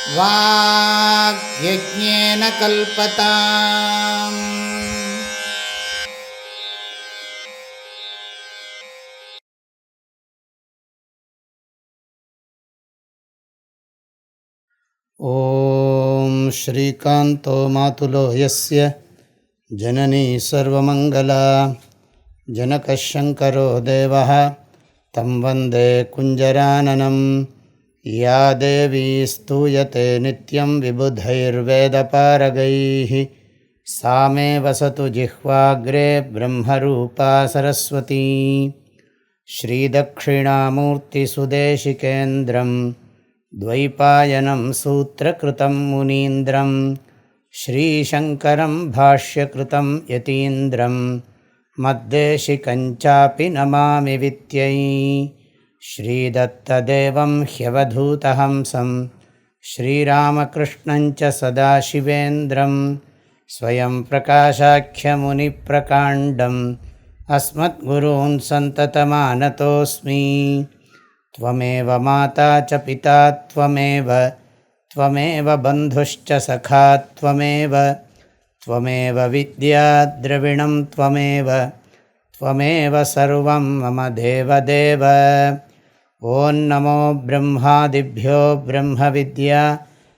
வாக்யஜ்ஞேன கல்பதாம். ஓம் ஸ்ரீகாந்தோ மாதுலோ யஸ்ய ஜனனீ சர்வமங்களா ஜனகசங்கரோ தேவः தம் வந்தே குஞ்சரானனம். யா தேவி ஸ்தூயதே நித்யம் விபுதைர்வேதபாரகைः சா மே வசது ஜிஹ்வாக்ரே பிரம்மரூபா சரஸ்வதி. ஸ்ரீதக்ஷிணாமூர்த்திசுதேசிகேந்திரம் द्वैपायनं सूत्रकृतं मुनीन्द्रं श्रीशङ्करं भाष्यकृतं यतीन्द्रं मद्देशिकञ्चापि नमामि वित्यै. श्रीदत्तदेवं ह्यवधूतहंसं श्रीरामकृष्णञ्च सदाशिवेन्द्रं स्वयं प्रकाशाख्यमुनिप्रकाण्डम् अस्मद्गुरून् सन्ततमानतोऽस्मि. त्वमेव माता च पिता त्वमेव बन्धुश्च सखा त्वमेव विद्या द्रविणं त्वमेव सर्वं मम देवदेव. ॐ नमो ब्रह्मादिभ्यो ब्रह्मविद्या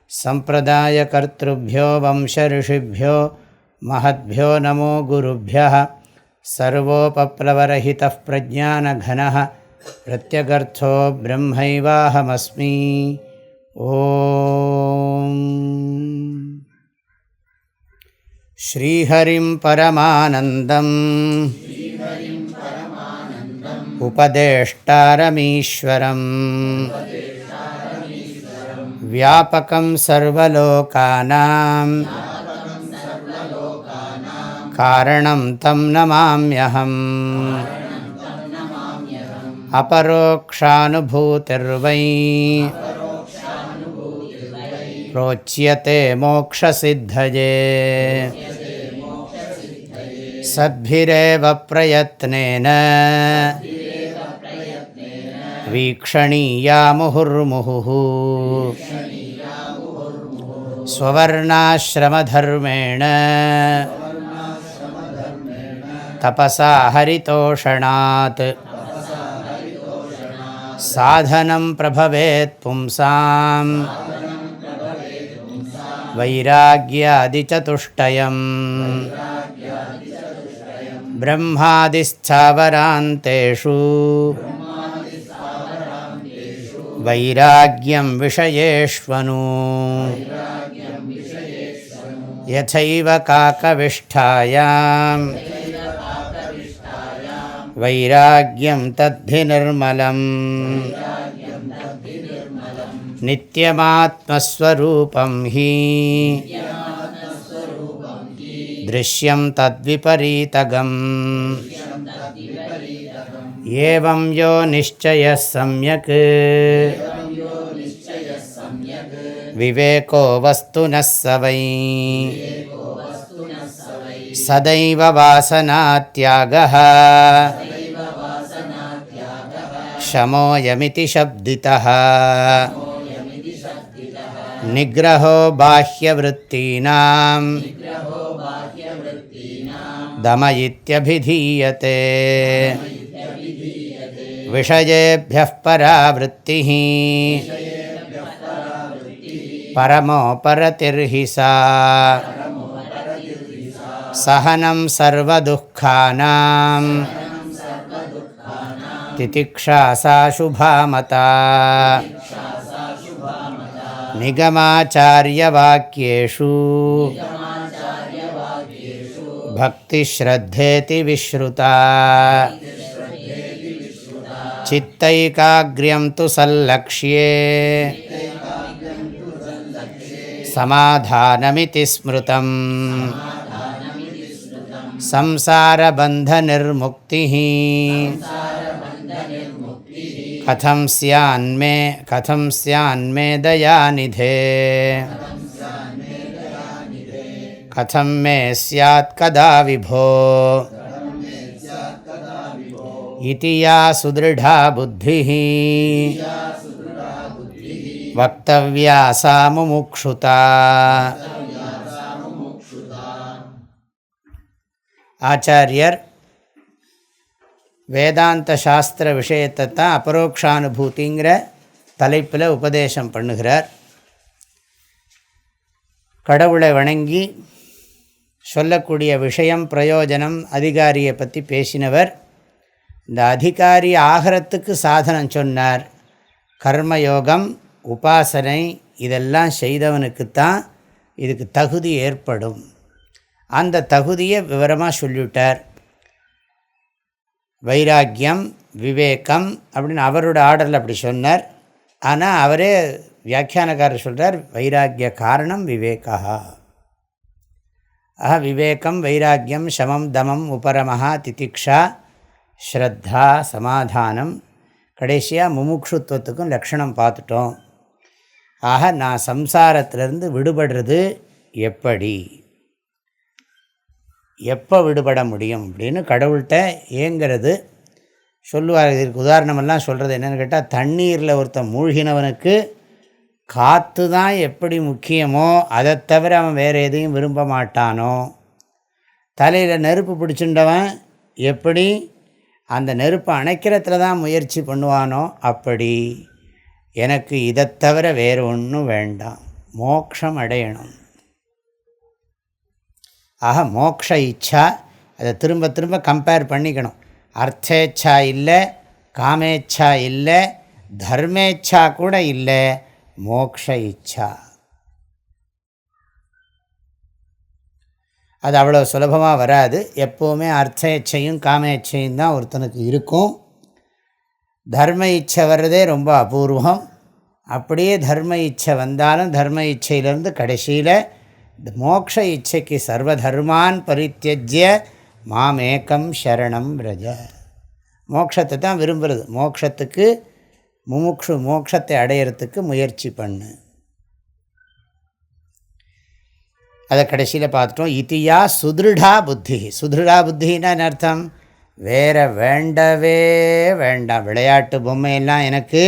सम्प्रदायकर्तृभ्यो वंशऋषिभ्यो महद्भ्यो नमो गुरुभ्यः. सर्वोपप्लवरहितः प्रज्ञानघनः प्रत्यगर्थो ब्रह्मैवाहमस्मि. ॐ श्रीहरिं परमानन्दम् उपदेष्टारमीश्वरम् व्यापकं सर्वलोकानां कारणं तं नमाम्यहम्. अपरोक्षानुभूतिर्वै प्रोच्यते मोक्षसिद्धये. सद्भिरेव प्रयत्नेन वीक्षणीया मुहुर्मुहुः. स्ववर्णाश्रमधर्मेण तपसा हरितोषणात् साधनं प्रभवेत् पुंसां वैराग्यादिचतुष्टयम्. ब्रह्मादिस्थावरान्तेषु वैराग्यं विषयेष्वनु. यथैव काकविष्ठायां वैराग्यं तद्धि निर्मलम्. नित्यमात्मस्वरूपं हि दृश्यं तद्विपरीतगम्. एवं यो निश्चयः सम्यक् विवेको वस्तुनः स वै सदैव वासनात्यागः शमोऽयमिति शब्दितः. निग्रहो बाह्यवृत्तीनां दम इत्यभिधीयते. विषयेभ्यः परावृत्तिः परमोपरतिर्हि सा. सहनं सर्वदुःखानां तितिक्षा सा शुभा मता. निगमाचार्यवाक्येषु भक्तिश्रद्धेति विश्रुता. चित्तैकाग्र्यं तु सल्लक्ष्ये समाधानमिति स्मृतम्. संसारबन्धनिर्मुक्तिः कथं स्यान्मे दयानिधे. कथं मे स्यात् कदा विभो इति या सुदृढा बुद्धिः வக்தவ்யா சா முமுக்ஷுதா. ஆச்சாரியர் வேதாந்த சாஸ்திர விஷயத்தை தான் அபரோக்ஷானுபூதிங்கிற தலைப்பில் உபதேசம் பண்ணுகிறார். கடவுளை வணங்கி சொல்லக்கூடிய விஷயம் பிரயோஜனம் அதிகாரியை பற்றி பேசினவர். இந்த அதிகாரி ஆகிறதுக்கு சாதனம் சொன்னார். கர்மயோகம், உபாசனை இதெல்லாம் செய்தவனுக்குத்தான் இதுக்கு தகுதி ஏற்படும். அந்த தகுதியை விவரமாக சொல்லிவிட்டார். வைராக்கியம், விவேகம் அப்படின்னு அவரோட ஆர்டரில் அப்படி சொன்னார். ஆனால் அவரே வியாக்கியானக்காரர் சொல்கிறார், வைராக்கிய காரணம் விவேகா. விவேகம், வைராக்கியம், சமம், தமம், உபரமஹா, திதிக்ஷா, ஸ்ரத்தா, சமாதானம். கடைசியாக முமுக்ஷுத்துவத்துக்கும் லக்ஷணம் பார்த்துட்டோம். நான் சம்சாரத்திலிருந்து விடுபடுறது எப்படி, எப்போ விடுபட முடியும் அப்படின்னு கடவுள்கிட்ட ஏங்கிறது சொல்லுவார். இதற்கு உதாரணமெல்லாம் சொல்கிறது என்னென்னு கேட்டால், தண்ணீரில் ஒருத்தன் மூழ்கினவனுக்கு காற்று தான் எப்படி முக்கியமோ அதை தவிர அவன் வேறு எதையும் விரும்ப மாட்டானோ, தலையில் நெருப்பு பிடிச்சுண்டவன் எப்படி அந்த நெருப்பை அணைக்கிறதுல தான் முயற்சி பண்ணுவானோ அப்படி எனக்கு இதை தவிர வேறு ஒன்றும் வேண்டாம், மோட்சம் அடையணும். மோக்ஷ இச்சா, அதை திரும்ப திரும்ப கம்பேர் பண்ணிக்கணும். அர்த்தேச்சா இல்லை, காமேச்சா இல்லை, தர்மேச்சா கூட இல்லை, மோக்ஷ இச்சா. அது அவ்வளோ சுலபமாக வராது. எப்போவுமே அர்த்த இச்சையும் காமேச்சையும் தான் ஒருத்தனுக்கு இருக்கும். தர்ம இச்சை வர்றதே ரொம்ப அபூர்வம். அப்படியே தர்ம இச்சை வந்தாலும் தர்ம இச்சையிலேருந்து கடைசியில் மோக்ஷ இச்சைக்கு சர்வதர்மான் பரித்தியஜ்ய மாமேகம் சரணம் விரஜ. மோட்சத்தை தான் விரும்புகிறது. மோட்சத்துக்கு முமுக்ஷு, மோட்சத்தை அடையிறதுக்கு முயற்சி பண்ணு. அதை கடைசியில் பார்த்துட்டோம். இதியா சுதிருடா புத்தி. சுதிருடா புத்தின்னா என்ன அர்த்தம்? வேறு வேண்டவே வேண்டாம், விளையாட்டு பொம்மையெல்லாம் எனக்கு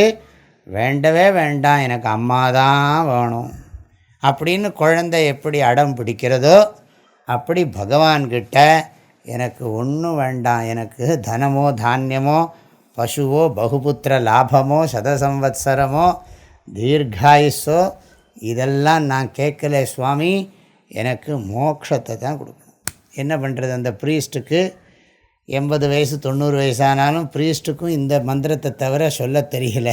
வேண்டவே வேண்டாம், எனக்கு அம்மா தான் வேணும் அப்படின்னு குழந்தை எப்படி அடம் பிடிக்கிறதோ அப்படி பகவான்கிட்ட எனக்கு ஒன்றும் வேண்டாம், எனக்கு தனமோ தானியமோ பசுவோ பகுபுத்திர லாபமோ சதசம்வத்சரமோ தீர்காயுஸோ இதெல்லாம் நான் கேட்கல சுவாமி, எனக்கு மோட்சத்தை தான் கொடுக்கணும். என்ன பண்ணுறது? அந்த ப்ரீஸ்ட்டுக்கு 80 வயசு 90 வயசானாலும் ப்ரீஸ்ட்டுக்கும் இந்த மந்திரத்தை தவிர சொல்ல தெரியல.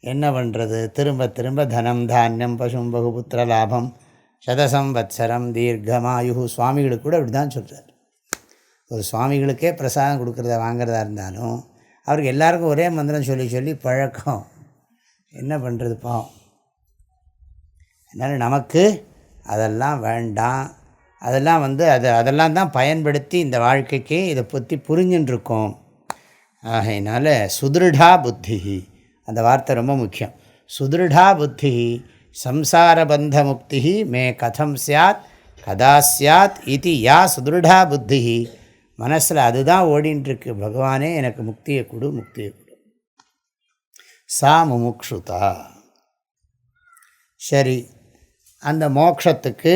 என்ன பண்ணுறது? திரும்ப திரும்ப தனம் தானியம் பசும் பகுபுத்திர லாபம் சதசம்வத்சரம் தீர்க்கமாயு. சுவாமிகளுக்கு கூட இப்படி தான் சொல்கிறார். ஒரு சுவாமிகளுக்கே பிரசாதம் கொடுக்குறத வாங்கிறதா இருந்தாலும் அவருக்கு எல்லாருக்கும் ஒரே மந்திரம் சொல்லி சொல்லி பழக்கம். என்ன பண்ணுறது பாவம். அதனால் நமக்கு அதெல்லாம் வேண்டாம். அதெல்லாம் அதெல்லாம் தான் பயன்படுத்தி இந்த வாழ்க்கைக்கு இதை பற்றி புரிஞ்சுட்டுருக்கோம். ஆகையினால சுதிருடா புத்தி, அந்த வார்த்தை ரொம்ப முக்கியம். சுதிருடா புத்தி சம்சாரபந்த முக்தி மே கதம் சியாத் கதா சியாத் இது யா சுதிருடா புத்தி. மனசில் அதுதான் ஓடின்ட்டுருக்கு, பகவானே எனக்கு முக்தியை கொடு, முக்தியை கொடு. சா முமுக்ஷுதா. சரி, அந்த மோட்சத்துக்கு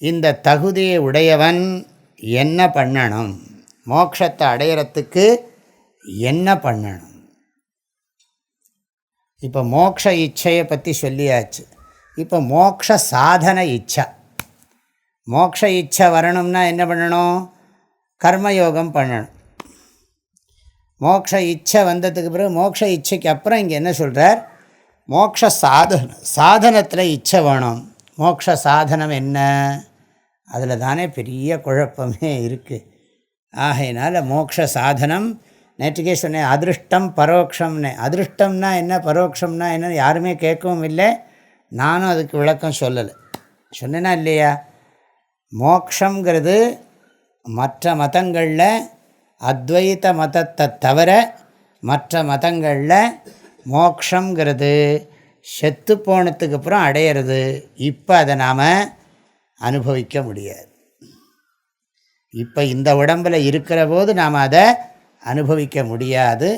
இந்த தகுதியை உடையவன் என்ன பண்ணணும்? மோட்சத்தை அடையிறத்துக்கு என்ன பண்ணணும்? இப்போ மோட்ச இச்சையை பற்றி சொல்லியாச்சு. இப்போ மோட்ச சாதன இச்சை. மோட்ச இச்சை வரணும்னா என்ன பண்ணணும்? கர்மயோகம் பண்ணணும். மோட்ச இச்சை வந்ததுக்கு பிறகு மோட்ச இச்சைக்கு அப்புறம் இங்கே என்ன சொல்கிறார்? மோட்ச சாதனத்தில் இச்சை வேணும். மோட்ச சாதனம் என்ன? அதில் தானே பெரிய குழப்பமே இருக்குது. ஆகையினால் மோட்ச சாதனம் நேற்றுக்கே சொன்னேன், அதிருஷ்டம் பரோட்சம்னு. அதிருஷ்டம்னா என்ன, பரோட்சம்னா என்ன யாருமே கேட்கவும் இல்லை, நானும் அதுக்கு விளக்கம் சொல்லலை. சொன்னேன்னா இல்லையா? மோக்ஷங்கிறது மற்ற மதங்களில் அத்வைத மதத்தை தவிர மற்ற மதங்களில் மோக்ஷங்கிறது செத்து போனதுக்கு அப்புறம் அடையிறது. இப்போ அதை நாம் அனுபவிக்க முடியாது. இப்போ இந்த உடம்பில் இருக்கிற போது நாம் அதை அனுபவிக்க முடியாது.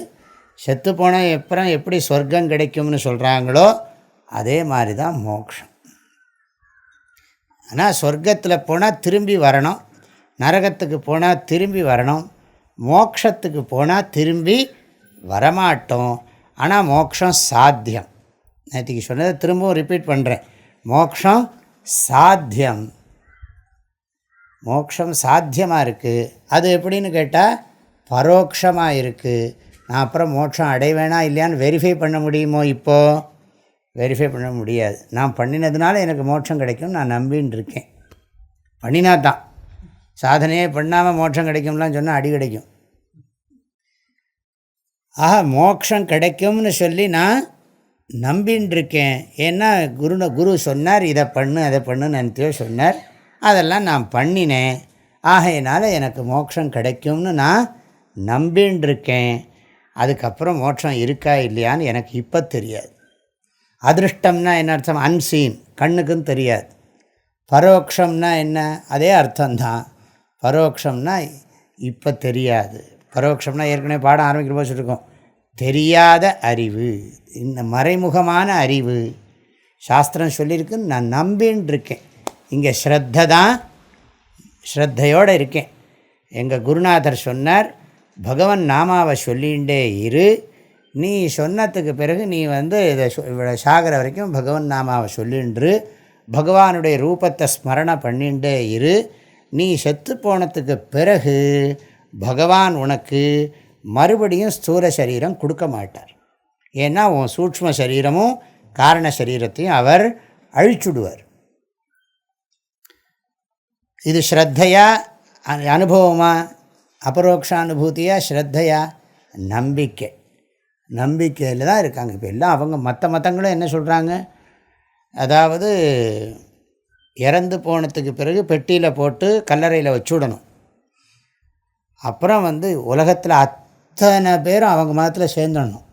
செத்து போன அப்புறம் எப்படி சொர்க்கம் கிடைக்கும்னு சொல்கிறாங்களோ அதே மாதிரி தான் மோட்சம். ஆனால் சொர்க்கத்தில் போனால் திரும்பி வரணும், நரகத்துக்கு போனால் திரும்பி வரணும், மோட்சத்துக்கு போனால் திரும்பி வரமாட்டோம். ஆனால் மோட்சம் சாத்தியம். நேற்றுக்கு சொன்னதை திரும்பவும் ரிப்பீட் பண்ணுறேன், மோட்சம் சாத்தியம். மோட்சம் சாத்தியமாக இருக்குது. அது எப்படின்னு கேட்டால் பரோட்சமாக இருக்குது. நான் அப்புறம் மோட்சம் அடைவேனா இல்லையான்னு வெரிஃபை பண்ண முடியுமோ? இப்போது வெரிஃபை பண்ண முடியாது. நான் பண்ணினதுனால எனக்கு மோட்சம் கிடைக்கும் நான் நம்பின்னு இருக்கேன். பண்ணினா தான். சாதனையே பண்ணாமல் மோட்சம் கிடைக்கும்லாம் சொன்னால் அடி கிடைக்கும். ஆஹா, மோட்சம் கிடைக்கும்னு சொல்லி நான் நம்பின்னு இருக்கேன். ஏன்னா குரு சொன்னார், இதை பண்ணு அதை பண்ணுன்னு நினைத்தியோ சொன்னார், அதெல்லாம் நான் பண்ணினேன். ஆகையினால எனக்கு மோட்சம் கிடைக்கும்னு நான் நம்பின்னு இருக்கேன். அதுக்கப்புறம் மோட்சம் இருக்கா இல்லையான்னு எனக்கு இப்போ தெரியாது. அதிருஷ்டம்னா என்ன அர்த்தம்? அன்சீன், கண்ணுக்கும் தெரியாது. பரோட்சம்னா என்ன? அதே அர்த்தம்தான். பரோட்சம்னா இப்போ தெரியாது. பரோட்சம்னா ஏற்கனவே பாடம் ஆரம்பிக்கிற போது சொல்லியிருக்கோம், தெரியாத அறிவு, இந்த மறைமுகமான அறிவு. சாஸ்திரம் சொல்லியிருக்குன்னு நான் நம்பின்னு இருக்கேன். இங்கே ஸ்ரத்தை தான், ஸ்ரத்தையோடு இருக்கேன். எங்கள் குருநாதர் சொன்னார், பகவன் நாமாவை சொல்லிகிட்டே இரு, நீ சொன்னதுக்கு பிறகு நீ இதை சாகர வரைக்கும் பகவன் நாமாவை சொல்லின்று, பகவானுடைய ரூபத்தை ஸ்மரணை பண்ணிகிட்டே இரு. நீ செத்து போனதுக்கு பிறகு பகவான் உனக்கு மறுபடியும் ஸ்தூல சரீரம் கொடுக்க மாட்டார். ஏன்னா உன் சூக்ஷ்ம சரீரமும் காரண சரீரத்தையும் அவர் அழிச்சுடுவார். இது ஸ்ரத்தையா அனுபவமா, அபரோக்ஷானுபூதியா, ஸ்ரத்தையா? நம்பிக்கை. நம்பிக்கையில் தான் இருக்காங்க இப்போ எல்லாம். அவங்க மற்றங்களும் என்ன சொல்கிறாங்க, அதாவது இறந்து போனதுக்கு பிறகு பெட்டியில் போட்டு கல்லறையில் வச்சுடணும். அப்புறம் உலகத்தில் அத்தனை பேரும் அவங்க மதத்தில் சேர்ந்துடணும்.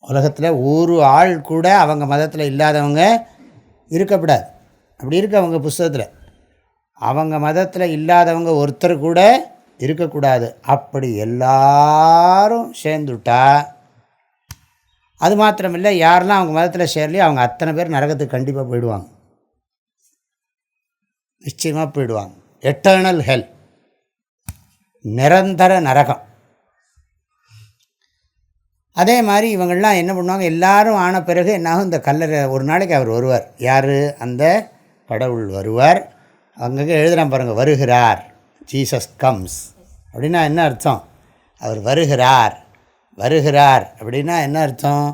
உலகத்தில் ஒரு ஆள் கூட அவங்க மதத்தில் இல்லாதவங்க இருக்கக்கூடாது. அப்படி இருக்கு அவங்க புஸ்தகத்தில். அவங்க மதத்தில் இல்லாதவங்க ஒருத்தர் கூட இருக்கக்கூடாது. அப்படி எல்லாரும் சேர்ந்துட்டா, அது மாத்திரமில்லை, யாரெல்லாம் அவங்க மதத்தில் சேரலையோ அவங்க அத்தனை பேர் நரகத்துக்கு கண்டிப்பாக போயிடுவாங்க, நிச்சயமாக போயிடுவாங்க. எட்டர்னல் ஹெல், நிரந்தர நரகம். அதே மாதிரி இவங்கள்லாம் என்ன பண்ணுவாங்க, எல்லாரும் ஆன பிறகு என்னாகும், இந்த கல்லறை ஒரு நாளைக்கு அவர் வருவார். யார்? அந்த கடவுள் வருவார். அங்கங்கே எழுதுகிறான் பாருங்கள், வருகிறார், ஜீசஸ் கம்ஸ் அப்படின்னா என்ன அர்த்தம்? அவர் வருகிறார். வருகிறார் அப்படின்னா என்ன அர்த்தம்?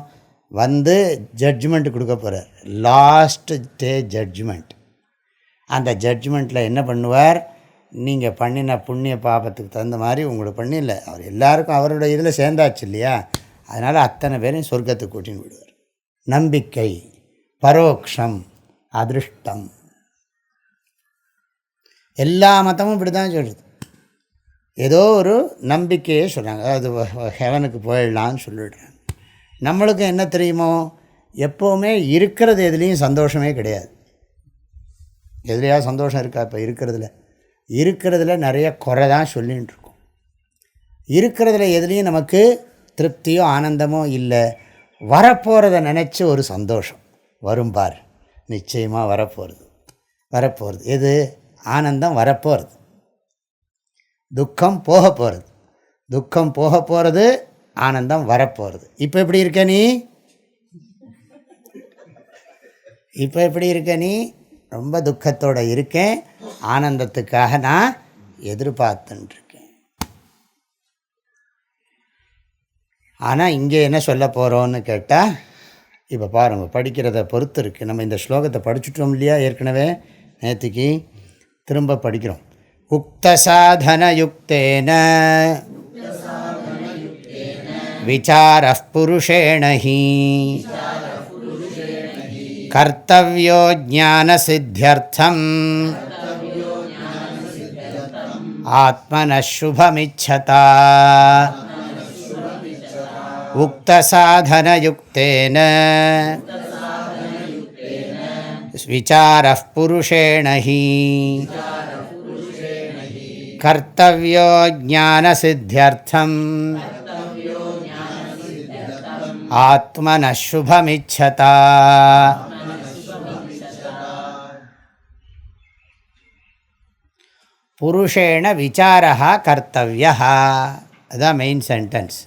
ஜட்ஜ்மெண்ட் கொடுக்க போகிறார், லாஸ்ட் டே ஜட்ஜ்மெண்ட். அந்த ஜட்ஜ்மெண்ட்டில் என்ன பண்ணுவார், நீங்கள் பண்ணின புண்ணிய பாபத்துக்கு தகுந்த மாதிரி உங்களுக்கு பண்ணில்லை, அவர் எல்லாருக்கும் அவரோட இதில் சேர்ந்தாச்சு இல்லையா, அதனால் அத்தனை பேரையும் சொர்க்கத்துக்கு கூட்டின்னு விடுவார். நம்பிக்கை, பரோக்ஷம், அதிருஷ்டம். எல்லா மதமும் இப்படி தான் சொல்லுது. ஏதோ ஒரு நம்பிக்கையே சொல்கிறாங்க, அது ஹெவனுக்கு போயிடலான்னு சொல்லிடுறாங்க. நம்மளுக்கு என்ன தெரியுமோ, எப்போவுமே இருக்கிறது எதுலேயும் சந்தோஷமே கிடையாது. எதுலையாவது சந்தோஷம் இருக்கா? இப்போ இருக்கிறதுல நிறைய குறை தான் சொல்லிகிட்டு இருக்கோம். இருக்கிறதுல எதுலேயும் நமக்கு திருப்தியோ ஆனந்தமோ இல்லை. வரப்போகிறத நினச்சி ஒரு சந்தோஷம் வரும் பார், நிச்சயமாக வரப்போகிறது. எது? ஆனந்தம் வரப்போகிறது, துக்கம் போக போகிறது, ஆனந்தம் வரப்போகிறது. இப்போ எப்படி இருக்க நீ? ரொம்ப துக்கத்தோடு இருக்கேன், ஆனந்தத்துக்காக நான் எதிர்பார்த்துட்டுருக்கேன். ஆனால் இங்கே என்ன சொல்ல போகிறோன்னு கேட்டால், இப்போ பாருங்கள், படிக்கிறத பொறுத்து இருக்குது. நம்ம இந்த ஸ்லோகத்தை படிச்சுட்டோம் இல்லையா ஏற்கனவே, நேற்றுக்கு திரும்ப படிக்கிறோம். உக்தசாதனயுக்தேன விசாரः புருஷேண ஹி கர்த்தவ்யோ ஞானசித்யர்த்தம் ஆத்மனः சுபமிச்சதா. உக்தசாதனயுக்தேன விசாரः புருஷேண ஹி கர்த்தவ்யோ ஞானசித்யர்த்தம் ஆத்மன சுபமிச்சதா. புருஷேண விசாரா கர்த்தவ்யா. அதுதான் மெயின் சென்டென்ஸ்.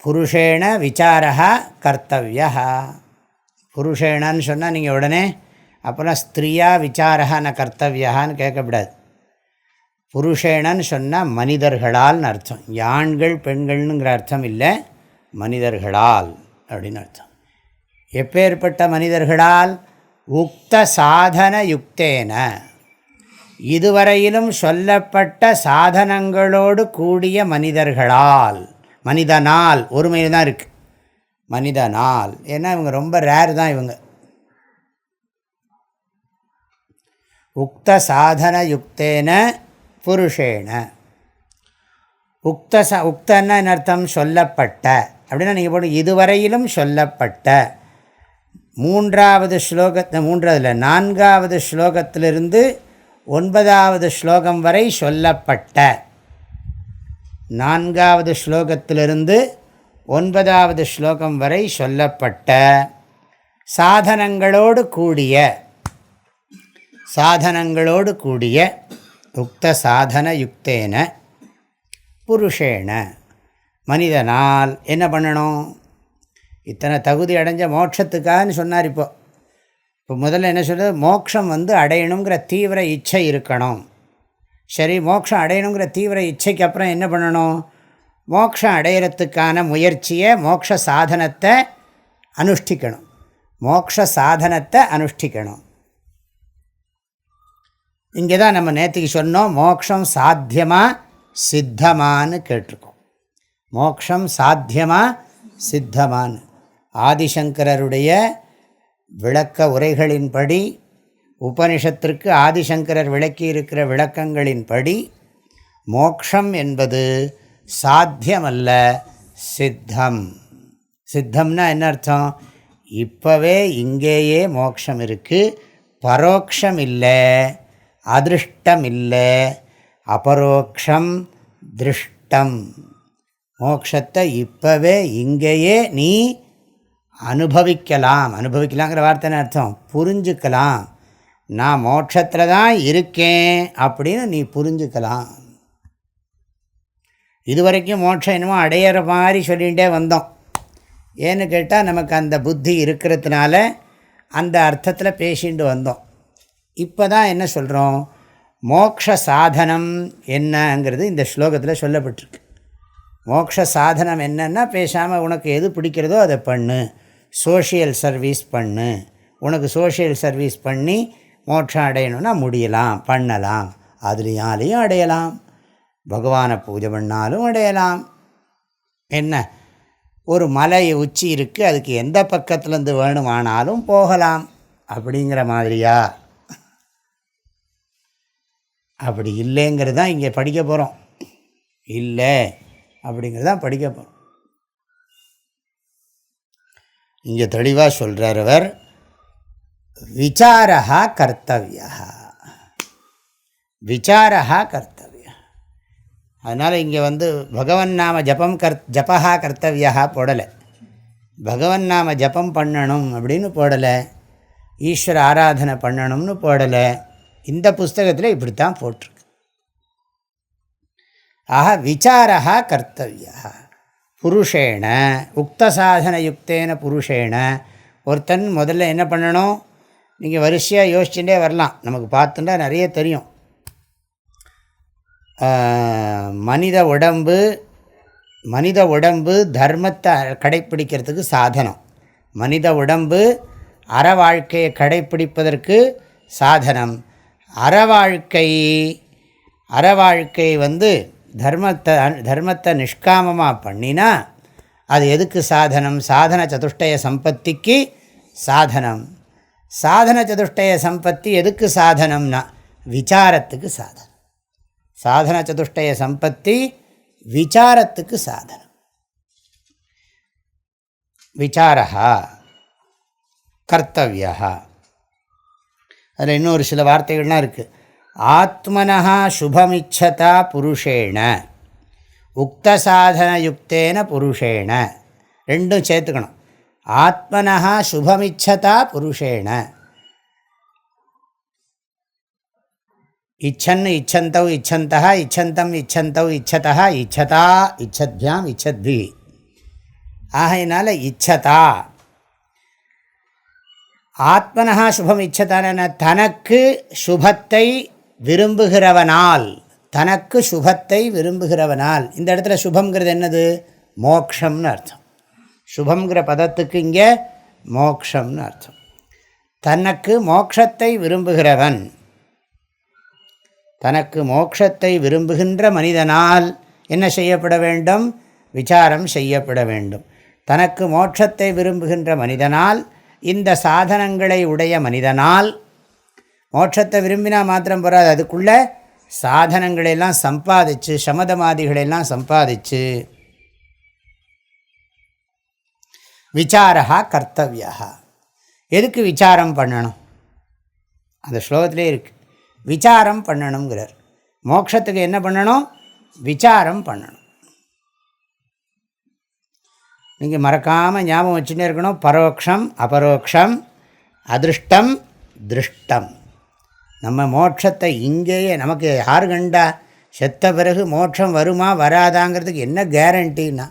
புருஷேண விசாரா கர்த்தவ்யா. புருஷேணன்னு சொன்னால் நீங்கள் உடனே அப்புறம் ஸ்திரியா விசாரா கர்த்தவியான்னு கேட்கக்கூடாது. புருஷேணன்னு சொன்னால் மனிதர்களால்னு அர்த்தம். ஆண்கள் பெண்கள்னுங்கிற அர்த்தம் இல்லை, மனிதர்களால் அப்படின்னு அர்த்தம். எப்பேற்பட்ட மனிதர்களால்? உக்த சாதன யுக்தேன, இதுவரையிலும் சொல்லப்பட்ட சாதனங்களோடு கூடிய மனிதர்களால். மனிதனால் ஒருமையில் தான் இருக்குது, மனிதனால். ஏன்னா இவங்க ரொம்ப ரேர் தான் இவங்க. உக்த சாதன யுக்தேன புருஷேன. உக்தன்னா என்ன அர்த்தம்? சொல்லப்பட்ட. அப்படின்னா நீங்கள் போட்டு இதுவரையிலும் சொல்லப்பட்ட. மூன்றாவது நான்காவது ஸ்லோகத்திலிருந்து 9வது ஸ்லோகம் வரை சொல்லப்பட்ட. 4வது ஸ்லோகத்திலிருந்து 9வது ஸ்லோகம் வரை சொல்லப்பட்ட சாதனங்களோடு கூடிய உக்த சாதன யுக்தேன புருஷேன, மனிதனால் என்ன பண்ணணும்? இத்தனை தகுதி அடைஞ்ச மோட்சத்துக்காகன்னு சொன்னார். இப்போ முதல்ல என்ன சொல்கிறது? மோட்சம் அடையணுங்கிற தீவிர இச்சை இருக்கணும். சரி, மோட்சம் அடையணுங்கிற தீவிர இச்சைக்கு அப்புறம் என்ன பண்ணணும்? மோட்சம் அடையிறதுக்கான முயற்சியை, மோட்ச சாதனத்தை அனுஷ்டிக்கணும். இங்கே தான் நம்ம நேற்றுக்கு சொன்னோம், மோட்சம் சாத்தியமா சித்தமானு கேட்டிருக்கோம். மோட்சம் சாத்தியமா சித்தமானு ஆதிசங்கரருடைய விளக்க உரைகளின்படி, உபனிஷத்திற்கு ஆதிசங்கரர் விளக்கி இருக்கிற விளக்கங்களின்படி மோக்ஷம் என்பது சாத்தியமல்ல, சித்தம். சித்தம்னா என்ன அர்த்தம்? இப்போவே இங்கேயே மோட்சம் இருக்குது, பரோக்ஷம் இல்லை, அதிருஷ்டம் இல்லை, அபரோக்ஷம் திருஷ்டம். மோட்சத்தை இப்போவே இங்கேயே நீ அனுபவிக்கலாங்கிற வார்த்தை அர்த்தம் புரிஞ்சுக்கலாம். நான் மோட்சத்தில் தான் இருக்கேன் அப்படின்னு நீ புரிஞ்சுக்கலாம். இதுவரைக்கும் மோட்சம் என்னமோ அடையிற மாதிரி சொல்லிகிட்டே வந்தோம். ஏன்னு கேட்டால் நமக்கு அந்த புத்தி இருக்கிறதுனால அந்த அர்த்தத்தில் பேசிட்டு வந்தோம். இப்போ தான் என்ன சொல்கிறோம்? மோக்ஷ சாதனம் என்னங்கிறது இந்த ஸ்லோகத்தில் சொல்லப்பட்டிருக்கு. மோக்ஷ சாதனம் என்னன்னா, பேசாமல் உனக்கு எது பிடிக்கிறதோ அதை பண்ணு, சோஷியல் சர்வீஸ் பண்ணு. உனக்கு சோஷியல் சர்வீஸ் பண்ணி மோட்சம் அடையணும்னா முடியலாம், பண்ணலாம். அதுலேயும் அடையலாம். பகவானை பூஜை பண்ணாலும் அடையலாம். என்ன, ஒரு மலை உச்சி இருக்குது, அதுக்கு எந்த பக்கத்துலேருந்து வேணுமானாலும் போகலாம் அப்படிங்கிற மாதிரியா? அப்படி இல்லைங்கிறது தான் இங்கே படிக்க போகிறோம். இல்லை அப்படிங்கிறது தான் படிக்க போகிறோம். இங்கே தெளிவாக சொல்கிறார் அவர், விசாரா கர்த்தவியா. அதனால் இங்கே பகவன் நாம ஜபா கர்த்தவியா போடலை, பகவன் நாம ஜபம் பண்ணணும் அப்படின்னு போடலை, ஈஸ்வர ஆராதனை பண்ணணும்னு போடலை. இந்த புஸ்தகத்தில் இப்படித்தான் போட்டிருக்கு. ஆக விசாரா கர்த்தவியா புருஷேன, உக்த சாதன யுக்தேன புருஷேன. ஒருத்தன் முதல்ல என்ன பண்ணணும்? நீங்கள் வரிசையாக யோசிச்சுட்டே வரலாம், நமக்கு பார்த்துட்டா நிறைய தெரியும். மனித உடம்பு தர்மத்தை கடைப்பிடிக்கிறதுக்கு சாதனம். மனித உடம்பு அற வாழ்க்கையை கடைப்பிடிப்பதற்கு சாதனம். அற வாழ்க்கை தர்மத்தை நிஷ்காமமாக பண்ணினா அது எதுக்கு சாதனம்? சாதன சதுஷ்டய சம்பத்திக்கு சாதனம். சாதன சதுஷ்டய சம்பத்தி எதுக்கு சாதனம்னா விசாரத்துக்கு சாதனம். சாதன சதுஷ்டய சம்பத்தி விசாரத்துக்கு சாதனம். விசாரா கர்த்தவியா. அதில் இன்னொரு சில வார்த்தைகள்லாம் இருக்குது. ஆத்மனஹா சுபமிச்சதா புருஷேண. உக்த சாதனயுக்தேன புருஷேண, ரெண்டும் சேர்த்துக்கணும். ஆத்மனஹா சுபமிச்சதா புருஷேண, இச்சன்னு இச்சந்தௌ இச்சந்தா இச்சந்தம் இச்சந்தௌ இச்சதா இச்சதா இச்சத்யாம் இச்சத்வி. ஆகையினால இச்சதா ஆத்மனஹா சுபம் இச்சதான தனக்கு சுபத்தை விரும்புகிறவனால், தனக்கு சுபத்தை விரும்புகிறவனால். இந்த இடத்துல சுபங்கிறது என்னது? மோக்ஷம்னு அர்த்தம். சுபங்கிற பதத்துக்கு இங்கே மோக்ஷம்னு அர்த்தம். தனக்கு மோக்ஷத்தை விரும்புகிறவன், தனக்கு மோக்ஷத்தை விரும்புகின்ற மனிதனால் என்ன செய்யப்பட வேண்டும்? விசாரம் செய்யப்பட வேண்டும். தனக்கு மோட்சத்தை விரும்புகின்ற மனிதனால், இந்த சாதனங்களை உடைய மனிதனால், மோட்சத்தை விரும்பினா மாத்திரம் போகாது, அதுக்குள்ளே சாதனங்களெல்லாம் சம்பாதிச்சு, சமதமாதிகளெல்லாம் சம்பாதிச்சு, விசாரா கர்த்தவியா. எதுக்கு விசாரம் பண்ணணும்? அந்த ஸ்லோகத்திலே இருக்குது, விசாரம் பண்ணணுங்கிறார். மோட்சத்துக்கு என்ன பண்ணணும்? விசாரம் பண்ணணும். நீங்கள் மறக்காமல் ஞாபகம் வச்சுட்டே இருக்கணும். பரோக்ஷம் அபரோக்ஷம், அதிருஷ்டம் திருஷ்டம். நம்ம மோட்சத்தை இங்கேயே, நமக்கு யார் கண்டா செத்த பிறகு மோட்சம் வருமா வராதாங்கிறதுக்கு என்ன கேரண்டின்னா,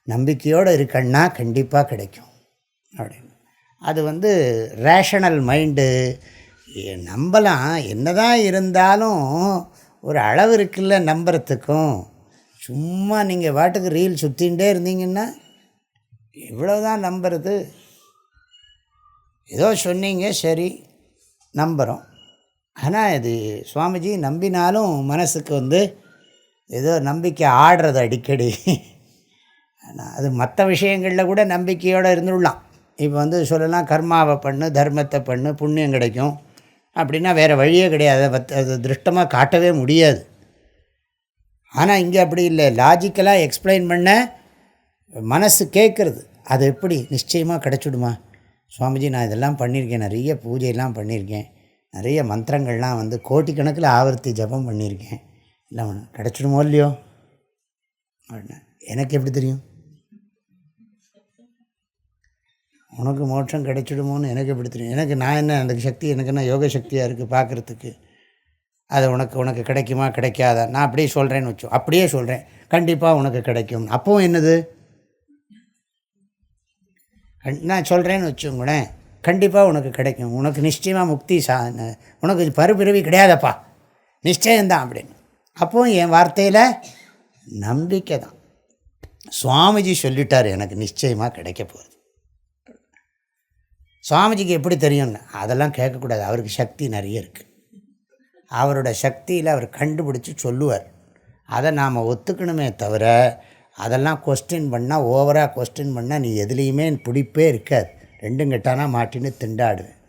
நம்பிக்கையோடு இருக்கன்னா கண்டிப்பாக கிடைக்கும் அப்படின்னு. அது ரேஷனல் மைண்டு. நம்பலாம், என்னதான் இருந்தாலும் ஒரு அளவு இருக்குல்ல நம்புறதுக்கும். சும்மா நீங்கள் வாட்டுக்கு ரீல் சுற்றிகிட்டே இருந்தீங்கன்னா இவ்வளோதான் நம்புறது. ஏதோ சொன்னீங்க, சரி நம்புகிறோம். ஆனால் இது சுவாமிஜி நம்பினாலும் மனசுக்கு ஏதோ நம்பிக்கை ஆடுறது அடிக்கடி. ஆனால் அது மற்ற விஷயங்களில் கூட நம்பிக்கையோடு இருந்துடலாம். இப்போ சொல்லலாம், கர்மாவை பண்ணு, தர்மத்தை பண்ணு, புண்ணியம் கிடைக்கும் அப்படின்னா வேறு வழியே கிடையாது. அது திருஷ்டமாக காட்டவே முடியாது. ஆனால் இங்கே அப்படி இல்லை. லாஜிக்கலாக எக்ஸ்பிளைன் பண்ண மனசு கேட்குறது. அது எப்படி நிச்சயமாக கிடச்சிடுமா? சுவாமிஜி நான் இதெல்லாம் பண்ணியிருக்கேன், நிறைய பூஜையெல்லாம் பண்ணியிருக்கேன், நிறைய மந்திரங்கள்லாம் கோட்டிக்கணக்கில் ஆவர்த்தி ஜபம் பண்ணியிருக்கேன், எல்லாம் கிடச்சிடுமோ இல்லையோ? எனக்கு எப்படி தெரியும்? உனக்கு மோட்சம் கிடைச்சிடுமோன்னு எனக்கு எப்படி தெரியும்? நான் என்ன அந்த சக்தி, எனக்கு என்ன யோக சக்தியாக இருக்குது பார்க்குறதுக்கு? அது உனக்கு கிடைக்குமா கிடைக்காதா? நான் அப்படியே சொல்கிறேன்னு வச்சோம், அப்படியே சொல்கிறேன் கண்டிப்பாக உனக்கு கிடைக்கும். அப்போவும் என்னது? நான் சொல்கிறேன்னு வச்சுங்களேன், கண்டிப்பாக உனக்கு கிடைக்கும், உனக்கு நிச்சயமாக முக்தி, உனக்கு பருப்பிறவி கிடையாதப்பா, நிச்சயம்தான் அப்படின்னு. அப்போது என் வார்த்தையில் நம்பிக்கை தான். சுவாமிஜி சொல்லிட்டார் எனக்கு நிச்சயமாக கிடைக்க போகுது. சுவாமிஜிக்கு எப்படி தெரியும்னு அதெல்லாம் கேட்கக்கூடாது. அவருக்கு சக்தி நிறைய இருக்குது. அவரோட சக்தியில் அவர் கண்டுபிடிச்சி சொல்லுவார். அதை நாம் ஒத்துக்கணுமே தவிர, அதெல்லாம் கொஸ்டின் பண்ணால், ஓவராக கொஸ்டின் பண்ணால் நீ எதுலேயுமே பிடிப்பே இருக்காது. ரெண்டும் கெட்டானா மாட்டின்னு திண்டாடுவேன்.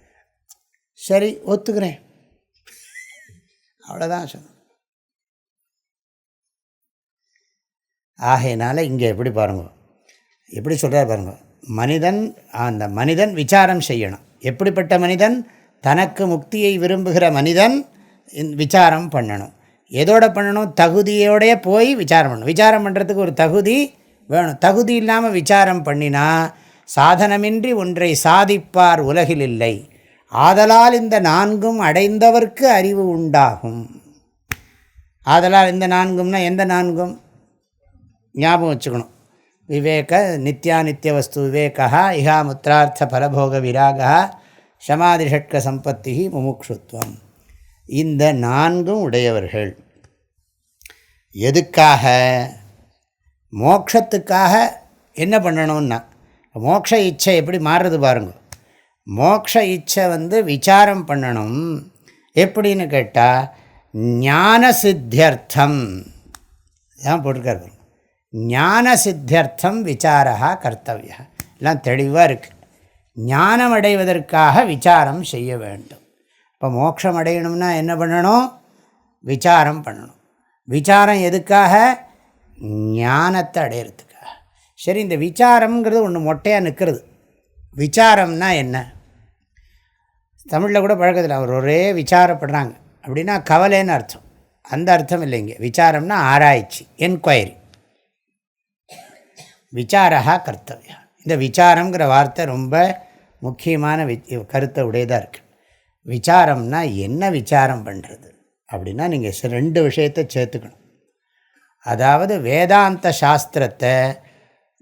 சரி ஒத்துக்கிறேன், அவ்வளோதான் சொன்னேன். ஆகையினால இங்கே எப்படி பாருங்க, எப்படி சொல்கிறார் பாருங்க. அந்த மனிதன் விசாரம் செய்யணும். எப்படிப்பட்ட மனிதன்? தனக்கு முக்தியை விரும்புகிற மனிதன் விசாரம் பண்ணணும். எதோட பண்ணணும்? தகுதியோடைய போய் விசாரம் பண்ணணும். விசாரம் பண்ணுறதுக்கு ஒரு தகுதி வேணும். தகுதி இல்லாமல் விசாரம் பண்ணினா சாதனமின்றி ஒன்றை சாதிப்பார் உலகில் இல்லை. ஆதலால் இந்த நான்கும் அடைந்தவர்க்கு அறிவு உண்டாகும். ஆதலால் இந்த நான்கும்னா எந்த நான்கும்? ஞாபகம் வச்சுக்கணும். விவேக, நித்யாநித்திய வஸ்து விவேகா, இஹா முத்ரார்த்த பலபோக விராகா, சமாதி ஷட்க சம்பத்தி, முமுக்ஷுத்வம். இந்த நான்கும் உடையவர்கள் எதுக்காக? மோட்சத்துக்காக. என்ன பண்ணணும்னா, மோட்ச இச்சை எப்படி மாறுறது பாருங்க. மோட்ச இச்சை விசாரம் பண்ணணும். எப்படின்னு கேட்டால், ஞான சித்தியர்த்தம் தான் போட்டிருக்காரு. ஞான சித்தியர்த்தம் விசாரா கர்த்தவியா. எல்லாம் தெளிவாக இருக்குது. ஞானம் அடைவதற்காக விசாரம் செய்ய வேண்டும். இப்போ மோட்சம் அடையணும்னா என்ன பண்ணணும்? விசாரம் பண்ணணும். விசாரம் எதுக்காக? ஞானத்தை அடையிறதுக்காக. சரி, இந்த விசாரம்ங்கிறது ஒன்று மொட்டையாக நிற்கிறது. விசாரம்னா என்ன? தமிழில் கூட பழக்கத்தில் அவர் ஒரே விசாரப்படுறாங்க அப்படின்னா கவலைன்னு அர்த்தம். அந்த அர்த்தம் இல்லைங்க. விசாரம்னா ஆராய்ச்சி, என்கொயரி. விசாரா கர்த்தவியா. இந்த விசாரங்கிற வார்த்தை ரொம்ப முக்கியமான கருத்தை உடையதாக இருக்குது. விசாரம்னா என்ன விசாரம் பண்ணுறது அப்படின்னா நீங்கள் 2 விஷயத்தை சேர்த்துக்கணும். அதாவது வேதாந்த சாஸ்திரத்தை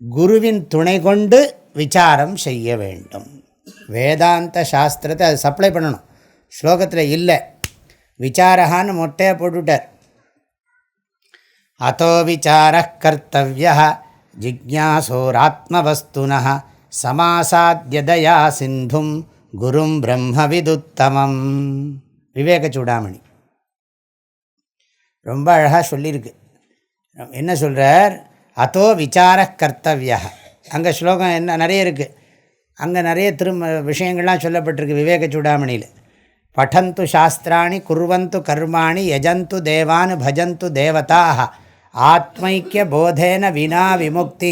குருவின் துணை கொண்டு விசாரம் செய்ய வேண்டும். வேதாந்த சாஸ்திரத்தை அது சப்ளை பண்ணணும். ஸ்லோகத்தில் இல்லை, விசாரகான்னு மொட்டையாக போட்டுவிட்டார். அதோ விசார கர்த்தவ்யா ஜிக்ஞாசோராத்மவஸ்துனः சமாசாத்யதயா சிந்தும் குரும் பிரம்ம விதுத்தமம். விவேக சூடாமணி ரொம்ப அழகாக சொல்லியிருக்கு. என்ன சொல்கிறார்? அதோ விசார கர்த்தவ்யா. அங்கே ஸ்லோகம் என்ன நிறைய இருக்குது, அங்கே நிறைய விஷயங்கள்லாம் சொல்லப்பட்டிருக்கு விவேக சூடாமணியில். படந்து சாஸ்திராணி குர்வந்து கர்மாணி யஜந்து தேவான் பஜந்து தேவதாக ஆத்மைக்கிய போதேன வினா விமுக்தி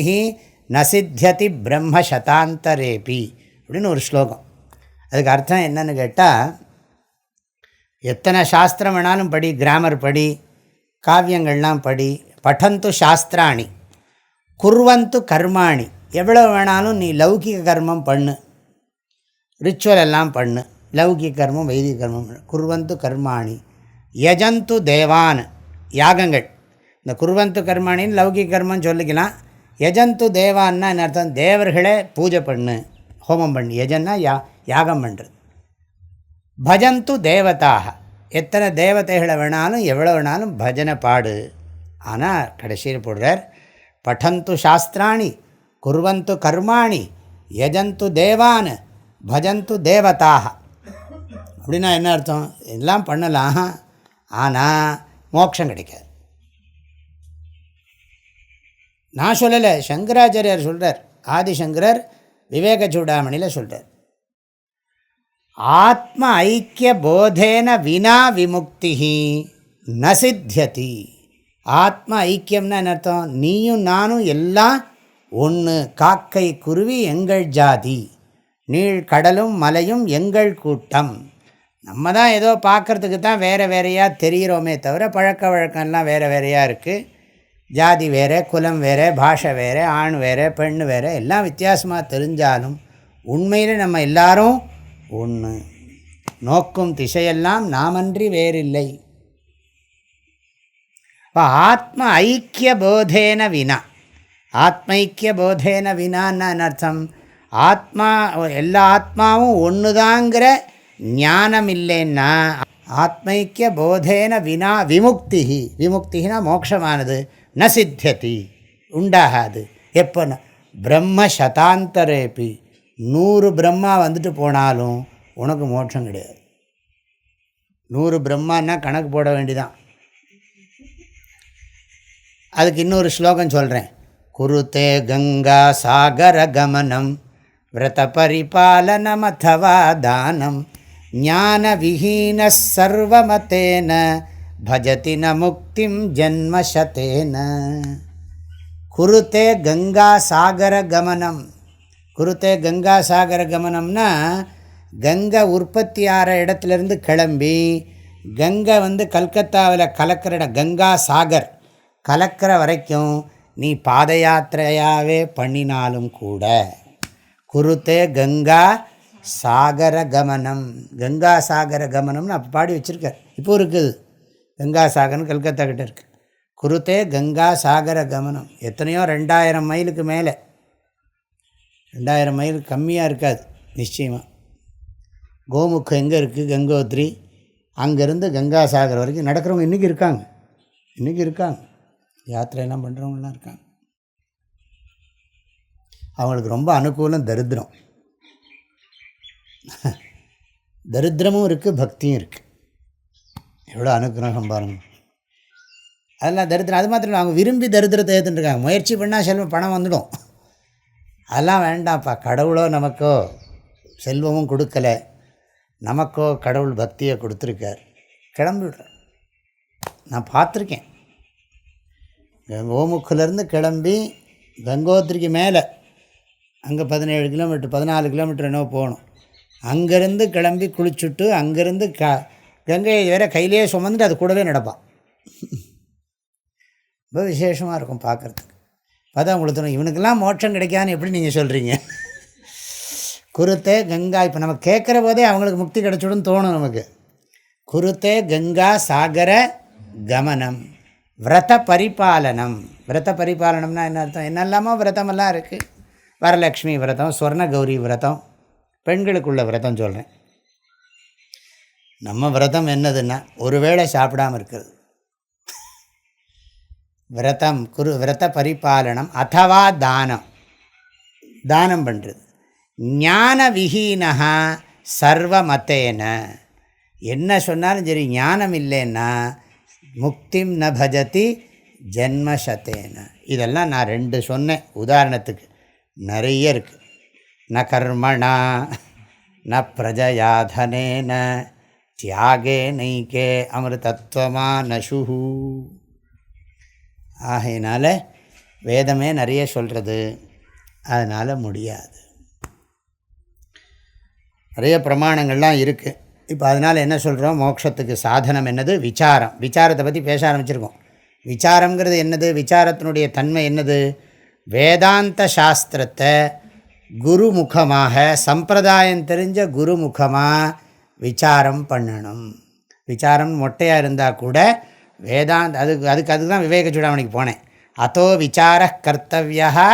ந சித்தியதி பிரம்ம சதாந்தரேபி அப்படின்னு ஒரு ஸ்லோகம். அதுக்கு அர்த்தம் என்னன்னு கேட்டால், எத்தனை சாஸ்திரம் வேணாலும் படி, கிராமர் படி, காவியங்கள்லாம் படி, படந்து சாஸ்திராணி குர்வந்து கர்மாணி, எவ்வளோ வேணாலும் நீ லௌகிக கர்மம் பண்ணு, ரிச்சுவல் எல்லாம் பண்ணு, லௌகிக கர்மம் வைதிக கர்மம் பண்ணு. குர்வந்து கர்மாணி யஜந்து தேவான், யாகங்கள். இந்த குர்வந்து கர்மாணின்னு லௌகிக கர்மம் சொல்லிக்கலாம். யஜந்து தேவான்னா என்ன அர்த்தம்? தேவர்களே பூஜை பண்ணு, ஹோமம் பண்ணு. யஜன்னா யாகம் பண்ணுறது. பஜந்து தேவதாக, எத்தனை தேவதைகளை வேணாலும் எவ்வளோ வேணாலும் பஜனை பாடு. ஆனால் கடைசியில் போடுறார், படந்து சாஸ்திராணி குர்வந்து கர்மாணி யஜந்து தேவான் பஜந்து தேவதாக. அப்படின்னா என்ன அர்த்தம்? எல்லாம் பண்ணலாம், ஆனால் மோட்சம் கிடைக்காது. நான் சொல்லலை, சங்கராச்சாரியார் சொல்கிறார். ஆதிசங்கரர் விவேக சூடாமணியில் சொல்கிறார், ஆத்ம ஐக்கிய போதேன வினா விமுக்தி ந சித்தியதி. ஆத்ம ஐக்கியம்னா என்ன அர்த்தம்? நீயும் நானும் எல்லாம் ஒன்று. காக்கை குருவி எங்கள் ஜாதி, நீள் கடலும் மலையும் எங்கள் கூட்டம். நம்ம தான் ஏதோ பார்க்குறதுக்கு தான் வேறு வேறையாக தெரிகிறோமே தவிர பழக்க வழக்கம்லாம் வேறு வேறையாக இருக்குது. ஜாதி வேறு, குலம் வேறு, பாஷை வேறு, ஆண் வேறு, பெண் வேறு, எல்லாம் வித்தியாசமாக தெரிஞ்சாலும் உண்மையில் நம்ம எல்லாரும் ஒன்று. நோக்கும் திசையெல்லாம் நாமன்றி வேறில்லை. இப்போ ஆத்ம ஐக்கிய போதேன வினா, ஆத்ம ஐக்கிய போதேன வினான்னு அர்த்தம், ஆத்மா எல்லா ஆத்மாவும் ஒன்று தாங்கிற ஞானம் இல்லைன்னா ஆத்மைக்கிய போதேன வினா விமுக்தி, விமுக்தினா மோட்சமானது, ந சித்தியதி உண்டாகாது. எப்போன்னா பிரம்ம சதாந்தரேபி, 100 பிரம்மா வந்துட்டு போனாலும் உனக்கு மோட்சம் கிடையாது. 100 பிரம்மான்னா கணக்கு போட வேண்டிதான். அதுக்கு இன்னொரு ஸ்லோகம் சொல்கிறேன். குருதே கங்கா சாகர கமனம் விரத பரிபாலனமதவா தானம் ஞான விஹீன சர்வமதேன பஜதி ந முக்திம் ஜன்மசதேன. குருதே கங்கா சாகர கமனம். குருதே கங்கா சாகர கமனம்னா கங்கை உற்பத்தி ஆகிற இடத்துலேருந்து கிளம்பி கங்கை கல்கத்தாவில் கலக்கிற இடம் கங்கா சாகர் கலக்கிற வரைக்கும் நீ பாத யாத்திரையாகவே பண்ணினாலும் கூட குருத்தே கங்கா சாகர கமனம். கங்கா சாகர கமனம்னு அப்போ பாடி வச்சுருக்கார். இப்போ இருக்குது கங்கா சாகர்னு கல்கத்தா கிட்டே இருக்குது. குருத்தே கங்கா சாகர கமனம். எத்தனையோ 2000 மைலுக்கு மேலே, 2000 மைல் கம்மியாக இருக்காது நிச்சயமாக. கோமுக்கம் எங்கே இருக்குது? கங்கோத்ரி. அங்கேருந்து கங்கா சாகர் வரைக்கும் நடக்கிறவங்க இன்றைக்கி இருக்காங்க. இன்றைக்கி இருக்காங்க, யாத்திரையெல்லாம் பண்ணுறவங்களாம் இருக்காங்க. அவங்களுக்கு ரொம்ப அனுகூலம் தரித்திரம். தரித்திரமும் இருக்குது, பக்தியும் இருக்குது. எவ்வளோ அனுகிரகம் பாருங்கள். அதெல்லாம் தரித்திரம். அது மாத்திரம் அவங்க விரும்பி தரித்திரத்தை ஏற்றுட்டுருக்காங்க. முயற்சி பண்ணால் செல்வம் பணம் வந்துடும். அதெல்லாம் வேண்டாம்ப்பா. கடவுளோ நமக்கோ செல்வமும் கொடுக்கலை, நமக்கோ கடவுள் பக்தியை கொடுத்துருக்கார். கிளம்பி விடுறார். நான் பார்த்துருக்கேன். கோமுக்கிலேருந்து கிளம்பி கங்கோத்திரிக்கு மேலே அங்கே 17 கிலோமீட்டர் 14 கிலோமீட்டர் என்னவோ போகணும். அங்கேருந்து கிளம்பி குளிச்சுட்டு அங்கேருந்து கங்கையை வேற கையிலே சுமந்துட்டு அது கூடவே நடப்பான். ரொம்ப விசேஷமாக இருக்கும் பார்க்குறதுக்கு. பார்த்தா உங்களுக்கு தோணும் இவனுக்கெல்லாம் மோட்சம் கிடைக்கான்னு எப்படி நீங்கள் சொல்கிறீங்க? குருத்தே கங்கா, இப்போ நம்ம கேட்குற போதே அவங்களுக்கு முக்தி கிடைச்சிடும்னு தோணும் நமக்கு. குருத்தே கங்கா சாகர கமனம் விரத பரிபாலனம். விரத பரிபாலனம்னா என்ன அர்த்தம்? என்னெல்லாமோ விரதமெல்லாம் இருக்குது. வரலக்ஷ்மி விரதம், ஸ்வர்ண கௌரி விரதம், பெண்களுக்குள்ள விரதம் சொல்கிறேன். நம்ம விரதம் என்னதுன்னா ஒருவேளை சாப்பிடாமல் இருக்கிறது விரதம். விரத பரிபாலனம் அதவா தானம், தானம் பண்ணுறது. ஞான விஹீனஹா சர்வமத்தேன, என்ன சொன்னாலும் சரி ஞானம் இல்லைன்னா முக்திம் ந பஜதி ஜென்மசத்தேன. இதெல்லாம் நான் 2 சொன்னேன் உதாரணத்துக்கு, நிறைய இருக்குது. ந கர்மணா ந பிரஜயாதனேன தியாகே நைக்கே அமிர்தத்வமா நசுஹு. ஆகையினால வேதமே நிறைய சொல்கிறது, அதனால் முடியாது. நிறைய பிரமாணங்கள்லாம் இருக்குது. இப்போ அதனால் என்ன சொல்கிறோம்? மோட்சத்துக்கு சாதனம் என்னது? விசாரம். விசாரத்தை பற்றி பேச ஆரம்பிச்சிருக்கோம். விசாரங்கிறது என்னது? விசாரத்தினுடைய தன்மை என்னது? வேதாந்த சாஸ்திரத்தை குருமுகமாக, சம்பிரதாயம் தெரிஞ்ச குருமுகமாக விசாரம் பண்ணணும். விசாரம் மொட்டையாக இருந்தால் கூட வேதாந்த அதுக்கு தான் விவேக சூடாமணிக்கு போனேன். அதோ விசார கர்த்தவியா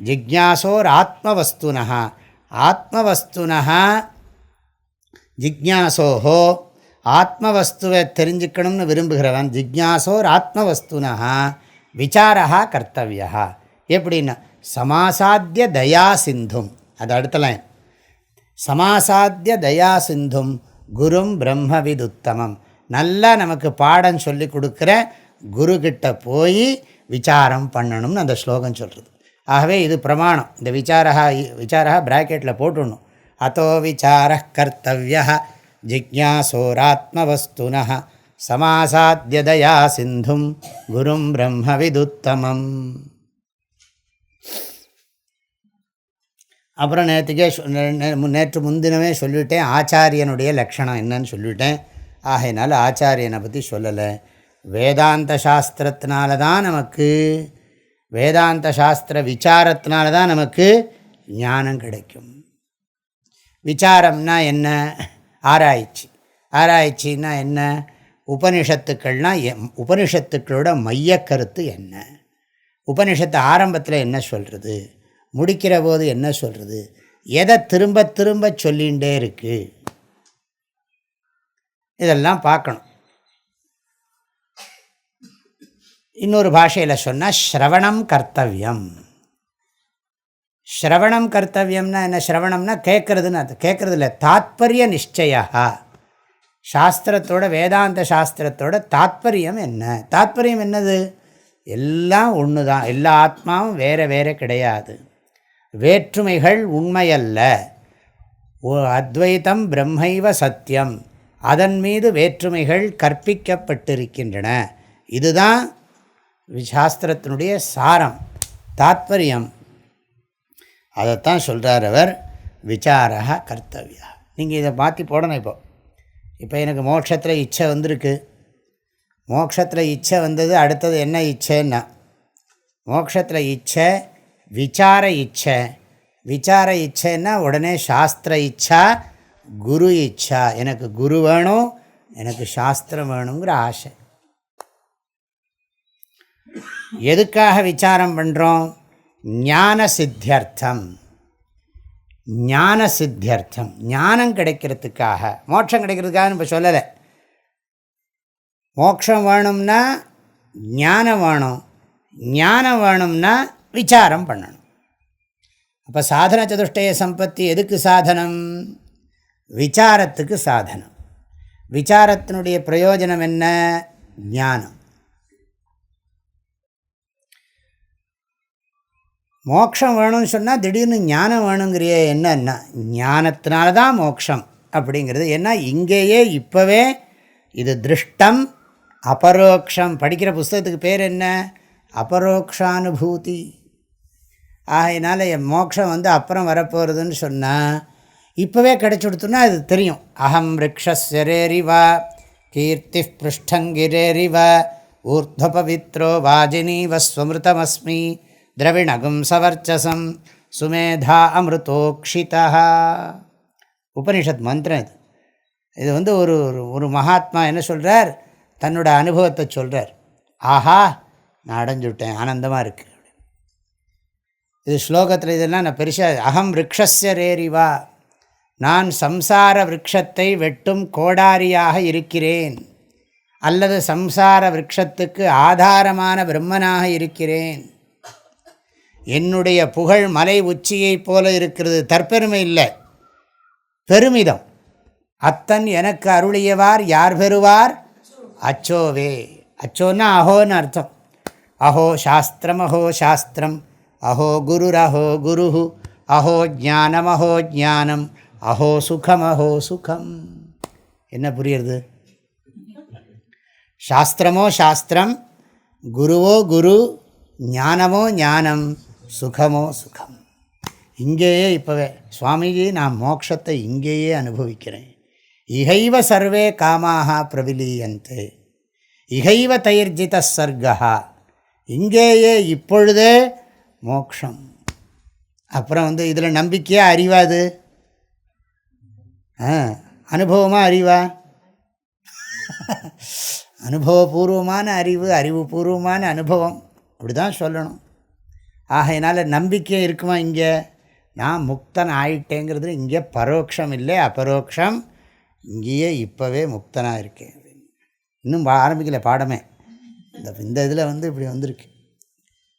ஜிக்ஞாசோர் ஆத்மவஸ்துனா. ஆத்மவஸ்துனா ஜிக்ஞாசோஹோ, ஆத்மவஸ்துவை தெரிஞ்சுக்கணும்னு விரும்புகிறவன் ஜிக்ஞாசோர் ஆத்மவஸ்துனா விசாரா கர்த்தவியா. எப்படின்னா சமாசாத்திய தயா சிந்தும், அது அடுத்த லைன். சமாசாத்திய தயா சிந்தும் குரும் பிரம்மவிதுத்தமம். நல்லா நமக்கு பாடம் சொல்லி கொடுக்குற குருக்கிட்ட போய் விசாரம் பண்ணணும்னு அந்த ஸ்லோகம் சொல்கிறது. ஆகவே இது பிரமாணம். இந்த விசாரா பிராக்கெட்டில் போட்டுடணும். அதோ விசார கர்த்தவிய ஜிக்ஞாசோராத்மவஸ்துன சமாசாத்திய தயா சிந்தும் குரும் பிரம்மவிதுத்தமம். அப்புறம் நேற்று முன்தினமே சொல்லிவிட்டேன் ஆச்சாரியனுடைய லட்சணம் என்னன்னு சொல்லிவிட்டேன். ஆகையினால ஆச்சாரியனை பற்றி சொல்லலை. வேதாந்த சாஸ்திரத்தினால தான் நமக்கு, வேதாந்த சாஸ்திர விசாரத்தினால தான் நமக்கு ஞானம் கிடைக்கும். விசாரம்னா என்ன? ஆராய்ச்சி. ஆராய்ச்சின்னா என்ன? உபனிஷத்துக்கள்னால் உபனிஷத்துக்களோட மையக்கருத்து என்ன? உபனிஷத்து ஆரம்பத்தில் என்ன சொல்கிறது, முடிக்கிற போது என்ன சொல்கிறது, எதை திரும்ப திரும்ப சொல்லிகிட்டே இருக்குது, இதெல்லாம் பார்க்கணும். இன்னொரு பாஷையில் சொன்னால் ஸ்ரவணம் கர்த்தவியம். ஸ்ரவணம் கர்த்தவியம்னா என்ன? ஸ்ரவணம்னா கேட்குறதுன்னு அது கேட்குறது இல்லை, தாத்பரிய நிச்சயா. சாஸ்திரத்தோட, வேதாந்த சாஸ்திரத்தோட தாத்பரியம் என்ன? தாத்பரியம் என்னது? எல்லாம் ஒன்று தான், எல்லா ஆத்மாவும் வேறு வேறு கிடையாது, வேற்றுமைகள் உண்மையல்ல, அத்வைத்தம் பிரம்மைவ சத்தியம், அதன் மீது வேற்றுமைகள் கற்பிக்கப்பட்டிருக்கின்றன. இதுதான் சாஸ்திரத்தினுடைய சாரம், தாத்பரியம். அதைத்தான் சொல்கிறார் அவர், விசாரா கர்த்தவியா. நீங்கள் இதை மாற்றி போடணும். இப்போ எனக்கு மோட்சத்தில் இச்சை வந்திருக்கு. மோட்சத்தில் இச்சை வந்தது, அடுத்தது என்ன இச்சைன்னா, மோட்சத்தில் இச்சை விசார இச்சை. விசார இச்சைன்னா உடனே சாஸ்திர இச்சா, குரு இச்சா. எனக்கு குரு வேணும், எனக்கு சாஸ்திரம் வேணுங்கிற ஆசை. எதுக்காக விசாரம் பண்ணுறோம்? ஞான சித்தியர்த்தம். ஞான சித்தியர்த்தம், ஞானம் கிடைக்கிறதுக்காக. மோட்சம் கிடைக்கிறதுக்காக இப்போ சொல்லலை. மோட்சம் வேணும்னா ஞானம் வேணும், ஞானம் வேணும்னா விசாரம் பண்ணணும். அப்போ சாதன சதுஷ்டய சம்பத்தி எதுக்கு சாதனம்? விசாரத்துக்கு சாதனம். விசாரத்தினுடைய பிரயோஜனம் என்ன? ஞானம். மோட்சம் வேணும்னு சொன்னால் திடீர்னு ஞானம் வேணுங்கிறியே, என்னன்னா ஞானத்தினால தான் மோட்சம் அப்படிங்கிறது. ஏன்னா இங்கேயே இப்போவே இது திருஷ்டம் அபரோக்ஷம். படிக்கிற புஸ்தகத்துக்கு பேர் என்ன? அபரோக்ஷானுபூதி. ஆகையினால என் மோட்சம் அப்புறம் வரப்போகிறதுன்னு சொன்னால் இப்போவே கிடச்சுடுத்துன்னா அது தெரியும். அகம் ரிக்ஷரேரிவா கீர்த்தி பிருஷ்டங்கிரேரிவ ஊர்த்வபவித்ரோ வாஜினீவ ஸ்வமிருதமஸ்மி திரவிணகும் சவர்ச்சசம் சுமேதா அமிர்தோக்ஷிதா. உபனிஷத் மந்திரம் இது. இது வந்து ஒரு ஒரு மகாத்மா என்ன சொல்கிறார், தன்னோட அனுபவத்தை சொல்கிறார். ஆஹா, நான் அடைஞ்சுவிட்டேன், ஆனந்தமாக இருக்குது. இது ஸ்லோகத்தில் இதெல்லாம் நான் பெருசாக, அகம் விரக்ஷஸ்ய ரேரிவா, நான் சம்சார விரக்ஷத்தை வெட்டும் கோடாரியாக இருக்கிறேன், அல்லது சம்சார விரக்ஷத்துக்கு ஆதாரமான பிரம்மனாக இருக்கிறேன். என்னுடைய புகழ் மலை உச்சியைப் போல இருக்கிறது. தற்பெருமை இல்லை, பெருமிதம். அத்தன் எனக்கு அருளியவார் யார் பெறுவார்? அச்சோவே. அச்சோன்னா அஹோன்னு அர்த்தம். அஹோ சாஸ்திரம் அஹோ சாஸ்திரம், அஹோ குருரஹோ குரு, அஹோ ஞானம் அஹோ ஞானம், அஹோ சுகம் அஹோ சுகம். என்ன புரியுறது? சாஸ்திரமோ சாஸ்திரம், குருவோ குரு, ஞானமோ ஞானம், சுகமோ சுகம். இங்கேயே இப்போவே சுவாமிஜி, நான் மோட்சத்தை இங்கேயே அனுபவிக்கிறேன். இகைவ சர்வே காமாக பிரவிலீயந்தே, இகைவ தைர்ஜித சர்கா, இங்கேயே இப்பொழுதே மோக்ஷம். அப்புறம் வந்து இதில் நம்பிக்கையாக அறிவாது, அனுபவமாக அறிவா? அனுபவபூர்வமான அறிவு, அறிவுபூர்வமான அனுபவம், அப்படி தான் சொல்லணும். ஆகையினால நம்பிக்கை இருக்குமா? இங்கே நான் முக்தன் ஆயிட்டேங்கிறது இங்கே பரோட்சம் இல்லை, அபரோக்ஷம். இங்கேயே இப்போவே முக்தனாக இருக்கேன். இன்னும் ஆரம்பிக்கல பாடமே, இந்த இதில் வந்து இப்படி வந்திருக்கு.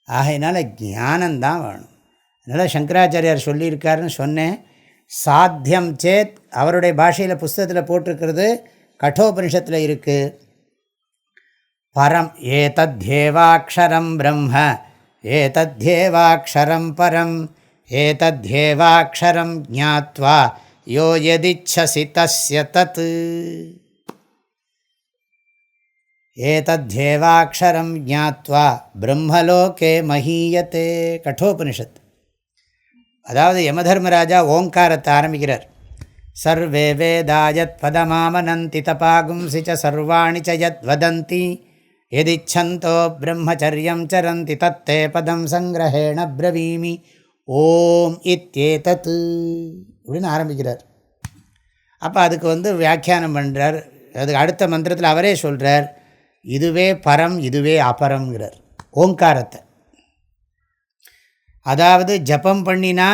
ஆகையினால ஞானந்தான் வேணும். அதனால் சங்கராச்சாரியார் சொல்லியிருக்காருன்னு சொன்னேன். சாத்தியம் சேத், அவருடைய பாஷையில் புஸ்தகத்தில் போட்டிருக்கிறது, கட்டோபனிஷத்தில் இருக்குது. பரம் ஏதத்யேவாக்ஷரம் பிரம்ம, ஏதத்யேவாக்ஷரம் பரம், ஏதத்யேவாக்ஷரம் ஞாத்வா யோ யதிச்சசி தஸ்ய தத். ஏதத்யேவாக்ஷரம் ஞாத்வா பிரம்மலோகே மஹீயத்தே. கட்டோபனிஷத். அதாவது யமதர்மராஜா ஓங்காரத்தை ஆரம்பிக்கிறார். சர்வே வேதாயத் பதமாமனந்தி தபாகும்சி ச சர்வாணி ச யத் வதந்தி எதிச்சந்தோ பிரம்மச்சரியம் சரந்தி தத்தே பதம் சங்கிரஹேண ப்ரவீமி ஓம் இத்யேதத் அப்படின்னு ஆரம்பிக்கிறார். அப்போ அதுக்கு வந்து வியாக்கியானம் பண்ணுறார். அதுக்கு அடுத்த மந்திரத்தில் அவரே சொல்கிறார், இதுவே பரம் இதுவே அபரம்ங்கிறார் ஓங்காரத்தை. அதாவது ஜபம் பண்ணினா,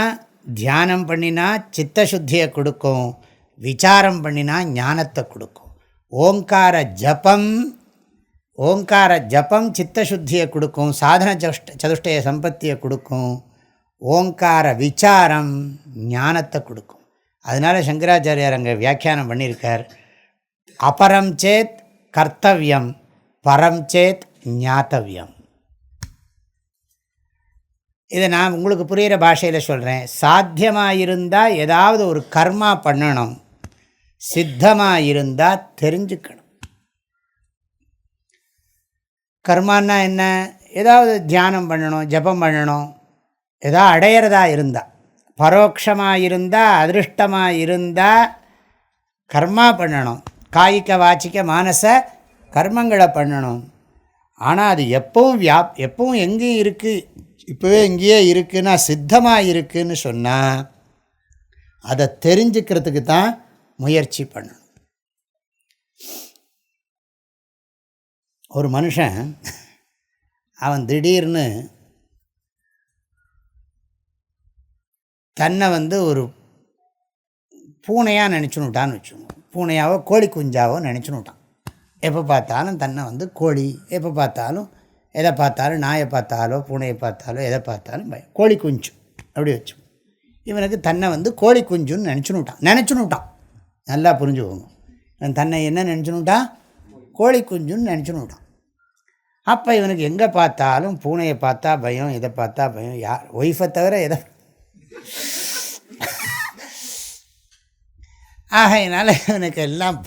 தியானம் பண்ணினா சித்தசுத்தியை கொடுக்கும், விசாரம் பண்ணினா ஞானத்தை கொடுக்கும். ஓங்கார ஜபம் சித்தசுத்தியை கொடுக்கும், சாதன சதுஷ்டய சம்பத்தியை கொடுக்கும். ஓங்கார விசாரம் ஞானத்தை கொடுக்கும். அதனால் சங்கராச்சாரியார் அங்கே வியாக்கியானம் பண்ணியிருக்கார், அபரம் சேத் கர்த்தவியம், பரம் சேத் ஞாத்தவியம். இதை நான் உங்களுக்கு புரிகிற பாஷையில் சொல்கிறேன். சாத்தியமாக இருந்தால் ஏதாவது ஒரு கர்மா பண்ணணும், சித்தமாக இருந்தால் தெரிஞ்சுக்கணும். கர்மான்னா என்ன? ஏதாவது தியானம் பண்ணணும், ஜபம் பண்ணணும், ஏதாவது அடையிறதா இருந்தால், பரோட்சமாக இருந்தால், அதிருஷ்டமாக இருந்தால் கர்மா பண்ணணும், காய்க வாச்சிக்க மானச கர்மங்களை பண்ணணும். ஆனால் அது எப்பவும் எங்கேயும் இருக்குது, இப்போவே இங்கேயே இருக்குன்னா சித்தமாக இருக்குதுன்னு சொன்னால் அதை தெரிஞ்சுக்கிறதுக்கு தான் முயற்சி பண்ணணும். ஒரு மனுஷன் அவன் திடீர்னு தன்னை வந்து ஒரு பூனையாக நினச்சுன்னுட்டான்னு வச்சுக்கோங்க. பூனையாவோ கோழி குஞ்சாவோ நினச்சுன்னுட்டான். எப்போ பார்த்தாலும் தன்னை வந்து கோழி, எப்போ பார்த்தாலும் எதை பார்த்தாலும் நாயை பார்த்தாலோ பூனையை பார்த்தாலோ எதை பார்த்தாலும் பயம், கோழி குஞ்சு அப்படி வச்சு இவனுக்கு தன்னை வந்து கோழி குஞ்சுன்னு நினச்சுன்னுட்டான். நல்லா புரிஞ்சுக்கோங்க. இவன் தன்னை என்ன நினச்சுன்னுட்டான்? கோழி குஞ்சுன்னு நினச்சுன்னுட்டான். அப்போ இவனுக்கு எங்கே பார்த்தாலும் பூனையை பார்த்தா பயம், எதை பார்த்தா பயம், யார் ஒய்ஃபை தவிர எதை. ஆகையினால இவனுக்கு எல்லாம்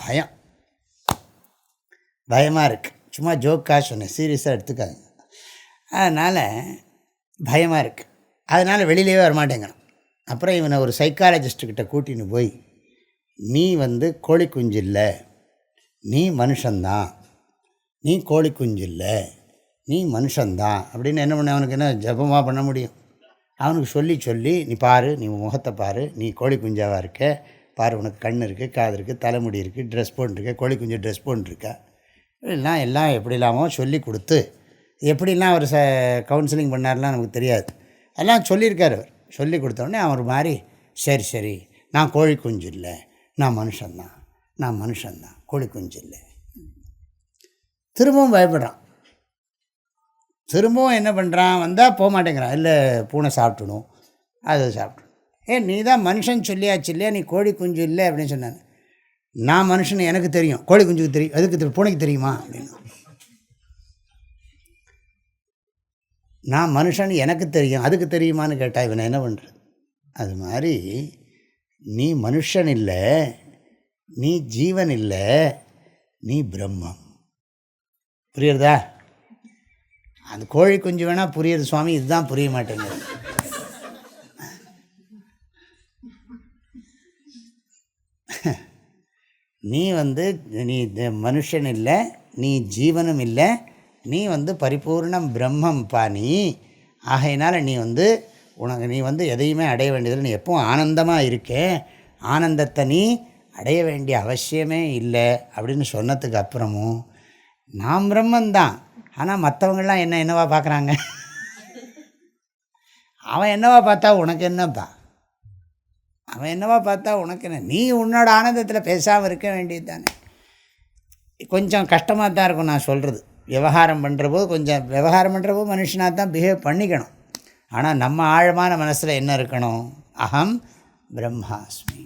பயமாக இருக்குது. சும்மா ஜோக்காக சொன்னேன், சீரியஸாக எடுத்துக்காங்க. அதனால் பயமாக இருக்குது. அதனால் வெளியிலே வரமாட்டேங்கிறான். அப்புறம் இவனை ஒரு சைக்காலஜிஸ்ட்டுக்கிட்ட கூட்டின்னு போய், நீ வந்து கோழி குஞ்சு இல்லை, நீ மனுஷன்தான், நீ கோழி குஞ்சு இல்லை, நீ மனுஷன்தான் அப்படின்னு என்ன பண்ண, அவனுக்கு என்ன ஜபமாக பண்ண முடியும்? அவனுக்கு சொல்லி சொல்லி நீ பாரு, நீ முகத்தை பாரு, நீ கோழி குஞ்சாவாக இருக்க பாரு, உனக்கு கண் இருக்குது, காது இருக்குது, தலைமுடி இருக்குது, ட்ரெஸ் போட்டுருக்க, கோழி குஞ்சு ட்ரெஸ் போட்டுருக்க, எல்லாம் எப்படி இல்லாமல் சொல்லி கொடுத்து எப்படிலாம் அவர் கவுன்சிலிங் பண்ணார்லாம் நமக்கு தெரியாது. அதெல்லாம் சொல்லியிருக்கார். அவர் சொல்லி கொடுத்தோடனே அவன் ஒரு மாதிரி சரி சரி நான் கோழி குஞ்சு இல்லை, நான் மனுஷன்தான் கோழி குஞ்சு இல்லை. திரும்பவும் பயப்படுறான். திரும்பவும் என்ன பண்ணுறான், வந்தால் போக மாட்டேங்கிறான். இல்லை பூனை சாப்பிடணும், அதை சாப்பிடணும். நீ தான் மனுஷன் சொல்லியாச்சு இல்லையா, நீ கோழி குஞ்சு இல்லை அப்படின்னு சொன்னாங்க. நான் மனுஷன் எனக்கு தெரியும், கோழி குஞ்சுக்கு தெரியும், அதுக்கு பூனைக்கு தெரியுமா அப்படின்னு. நான் மனுஷன் எனக்கு தெரியும், அதுக்கு தெரியுமான்னு கேட்டால் இவனை என்ன பண்ணுறது? அது மாதிரி நீ மனுஷன் இல்லை, நீ ஜீவன் இல்லை, நீ பிரம்மம். புரியுறதா? அந்த கோழி குஞ்சு வேணால் புரியுது சுவாமி, இதுதான் புரிய மாட்டேங்குது. நீ நீ மனுஷன் இல்லை, நீ ஜீவனும் இல்லை, நீ பரிபூர்ணம் பிரம்மம்பா நீ. ஆகையினால் நீ உனக்கு நீ எதையுமே அடைய வேண்டியதில்லை, நீ எப்பவும் ஆனந்தமாக இருக்கே, ஆனந்தத்தை நீ அடைய வேண்டிய அவசியமே இல்லை அப்படின்னு சொன்னதுக்கு அப்புறமும் நான் பிரம்மந்தான், ஆனால் மற்றவங்கள்லாம் என்னவா பார்க்குறாங்க? அவன் என்னவா பார்த்தா உனக்கு என்னப்பா? அவன் என்னவா பார்த்தா உனக்கு என்ன? நீ உன்னோட ஆனந்தத்தில் பேசாமல் இருக்க வேண்டியது தானே. கொஞ்சம் கஷ்டமாக தான் இருக்கும் நான் சொல்கிறது. விவகாரம் பண்ணுறபோது மனுஷனாக தான் பிஹேவ் பண்ணிக்கணும். ஆனால் நம்ம ஆழமான மனசில் என்ன இருக்கணும்? அகம் பிரம்மாஸ்மி.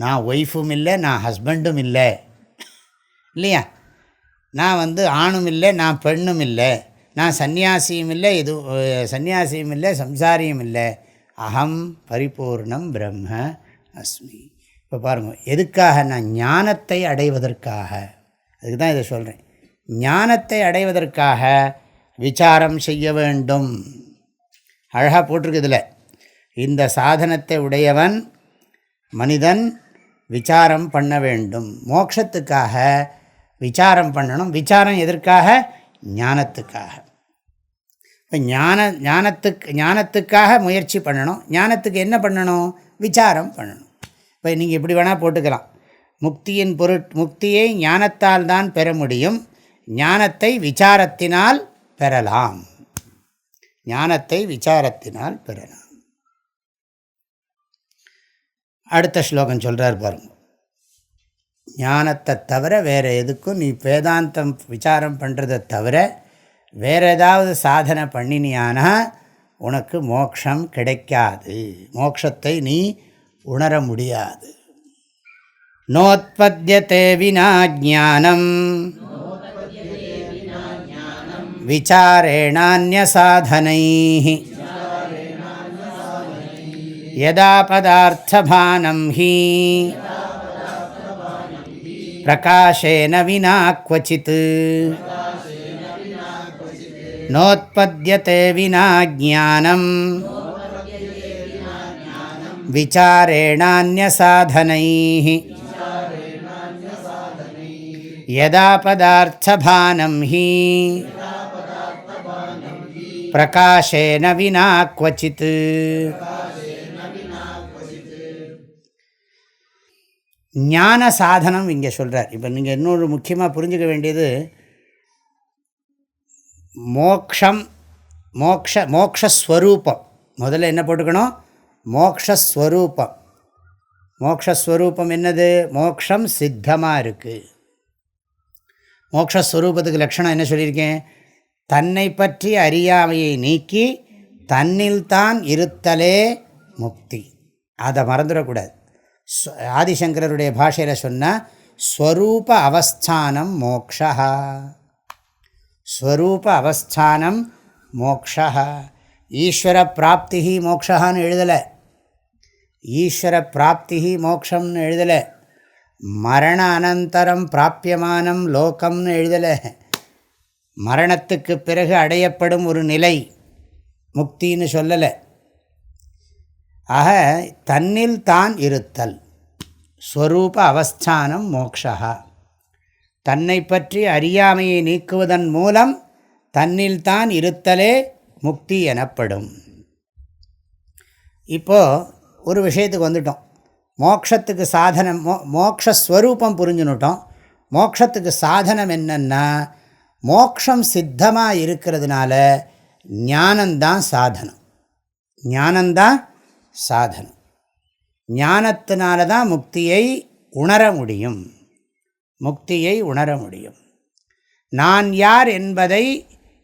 நான் ஒய்ஃபும் இல்லை, நான் ஹஸ்பண்டும் இல்லை, இல்லையா? நான் ஆணும் இல்லை, நான் பெண்ணும் இல்லை, நான் சன்னியாசியும் இல்லை, சன்னியாசியும் இல்லை, சம்சாரியும் இல்லை, அகம் பரிபூர்ணம் பிரம்ம அஸ்மி. இப்போ பாருங்கள், எதுக்காக? நான் ஞானத்தை அடைவதற்காக. அதுக்கு தான் இதை சொல்கிறேன். ஞானத்தை அடைவதற்காக விசாரம் செய்ய வேண்டும். அழகாக போட்டிருக்கு இதில். இந்த சாதனத்தை உடையவன் மனிதன் விசாரம் பண்ண வேண்டும். மோட்சத்துக்காக விசாரம் பண்ணணும். விசாரம் எதற்காக? ஞானத்துக்காக. இப்போ ஞானத்துக்காக முயற்சி பண்ணணும். ஞானத்துக்கு என்ன பண்ணணும்? விசாரம் பண்ணணும். இப்போ நீங்கள் எப்படி வேணால் போட்டுக்கலாம். முக்தியை ஞானத்தால் தான் பெற முடியும், ஞானத்தை விசாரத்தினால் பெறலாம். ஞானத்தை விசாரத்தினால் பெறலாம். அடுத்த ஸ்லோகம் சொல்கிறார் பாருங்க. ஞானத்தை தவிர வேறு எதுக்கும் நீ வேதாந்தம் விசாரம் பண்ணுறதை தவிர வேறு ஏதாவது சாதனை பண்ணினியானா உனக்கு மோட்சம் கிடைக்காது. மோட்சத்தை நீ உணர முடியாது. நோத்பத்யதே வினா ஞானம் விசாரேணான்ய சாதனைः யதா பதார்த்தபானம் ஹி பிரகாஷேன வினா க்வசித். நோத்பத்யதே வினா ஞானம் விசாரேணான்ய சாதனைः யதா பதார்த்தபானம் ஹி பிரகாஷேன வினா க்வசித். ஞான சாதனம் இங்கே சொல்கிறார். இப்போ நீங்கள் இன்னொரு முக்கியமாக புரிஞ்சுக்க வேண்டியது, மோக்ஷஸ்வரூபம். முதல்ல என்ன போட்டுக்கணும்? மோக்ஷஸ்வரூபம். மோக்ஷஸ்வரூபம் என்னது? மோக்ஷம் சித்தமாக இருக்குது. மோக்ஷஸ்வரூபத்துக்கு லட்சணம் என்ன சொல்லியிருக்கேன்? தன்னை பற்றி அறியாமையை நீக்கி தன்னில்தான் இருத்தலே முக்தி. அதை மறந்துடக்கூடாது. ஆதிசங்கரருடைய பாஷையில் சொன்னால் ஸ்வரூப அவஸ்தானம் மோக்ஷா. ஸ்வரூப அவஸ்தானம் மோக்ஷா. ஈஸ்வர பிராப்தி மோக்ஷான்னு எழுதலை. ஈஸ்வர பிராப்தி மோக்ஷம்னு எழுதலை. மரண அனந்தரம் பிராப்பியமானம் லோகம்னு எழுதலை. மரணத்துக்கு பிறகு அடையப்படும் ஒரு நிலை முக்தின்னு சொல்லலை. ஆக தன்னில் தான் இருத்தல், ஸ்வரூப அவஸ்தானம் மோக்ஷா. தன்னை பற்றி அறியாமையை நீக்குவதன் மூலம் தன்னில்தான் இருத்தலே முக்தி எனப்படும். இப்போது ஒரு விஷயத்துக்கு வந்துட்டோம். மோட்சத்துக்கு சாதனம், மோக்ஷஸ்வரூபம் புரிஞ்சுன்னுட்டோம். மோட்சத்துக்கு சாதனம் என்னன்னா, மோட்சம் சித்தமாக இருக்கிறதுனால ஞானந்தான் சாதனம். ஞானந்தான் சாதனம். ஞானத்தினால தான் முக்தியை உணர முடியும். முக்தியை உணர முடியும். நான் யார் என்பதை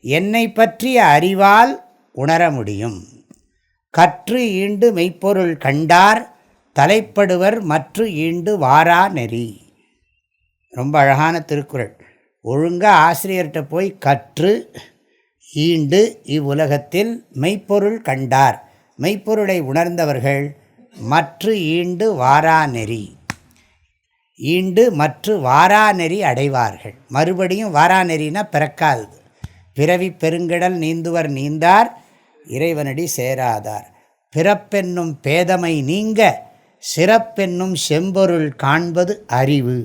என்னை பற்றிய அறிவால் உணர முடியும். கற்று ஈண்டு மெய்ப்பொருள் கண்டார் தலைப்படுவர் மற்று ஈண்டு வாரா நெறி. ரொம்ப அழகான திருக்குறள். ஒழுங்காக ஆசிரியர்கிட்ட போய் கற்று ஈண்டு இவ்வுலகத்தில் மெய்ப்பொருள் கண்டார், மெய்ப்பொருளை உணர்ந்தவர்கள் மற்று ஈண்டு வாரா நெறி, ஈண்டு மற்று வாரா நெறி அடைவார்கள். மறுபடியும் வாரா நெறினா பிறக்காது. பிறவி பெருங்கடல் நீந்துவர் நீந்தார் இறைவனடி சேராதார். பிறப்பென்னும் பேதமை நீங்க சிறப்பென்னும் செம்பொருள் காண்பது அறிவு.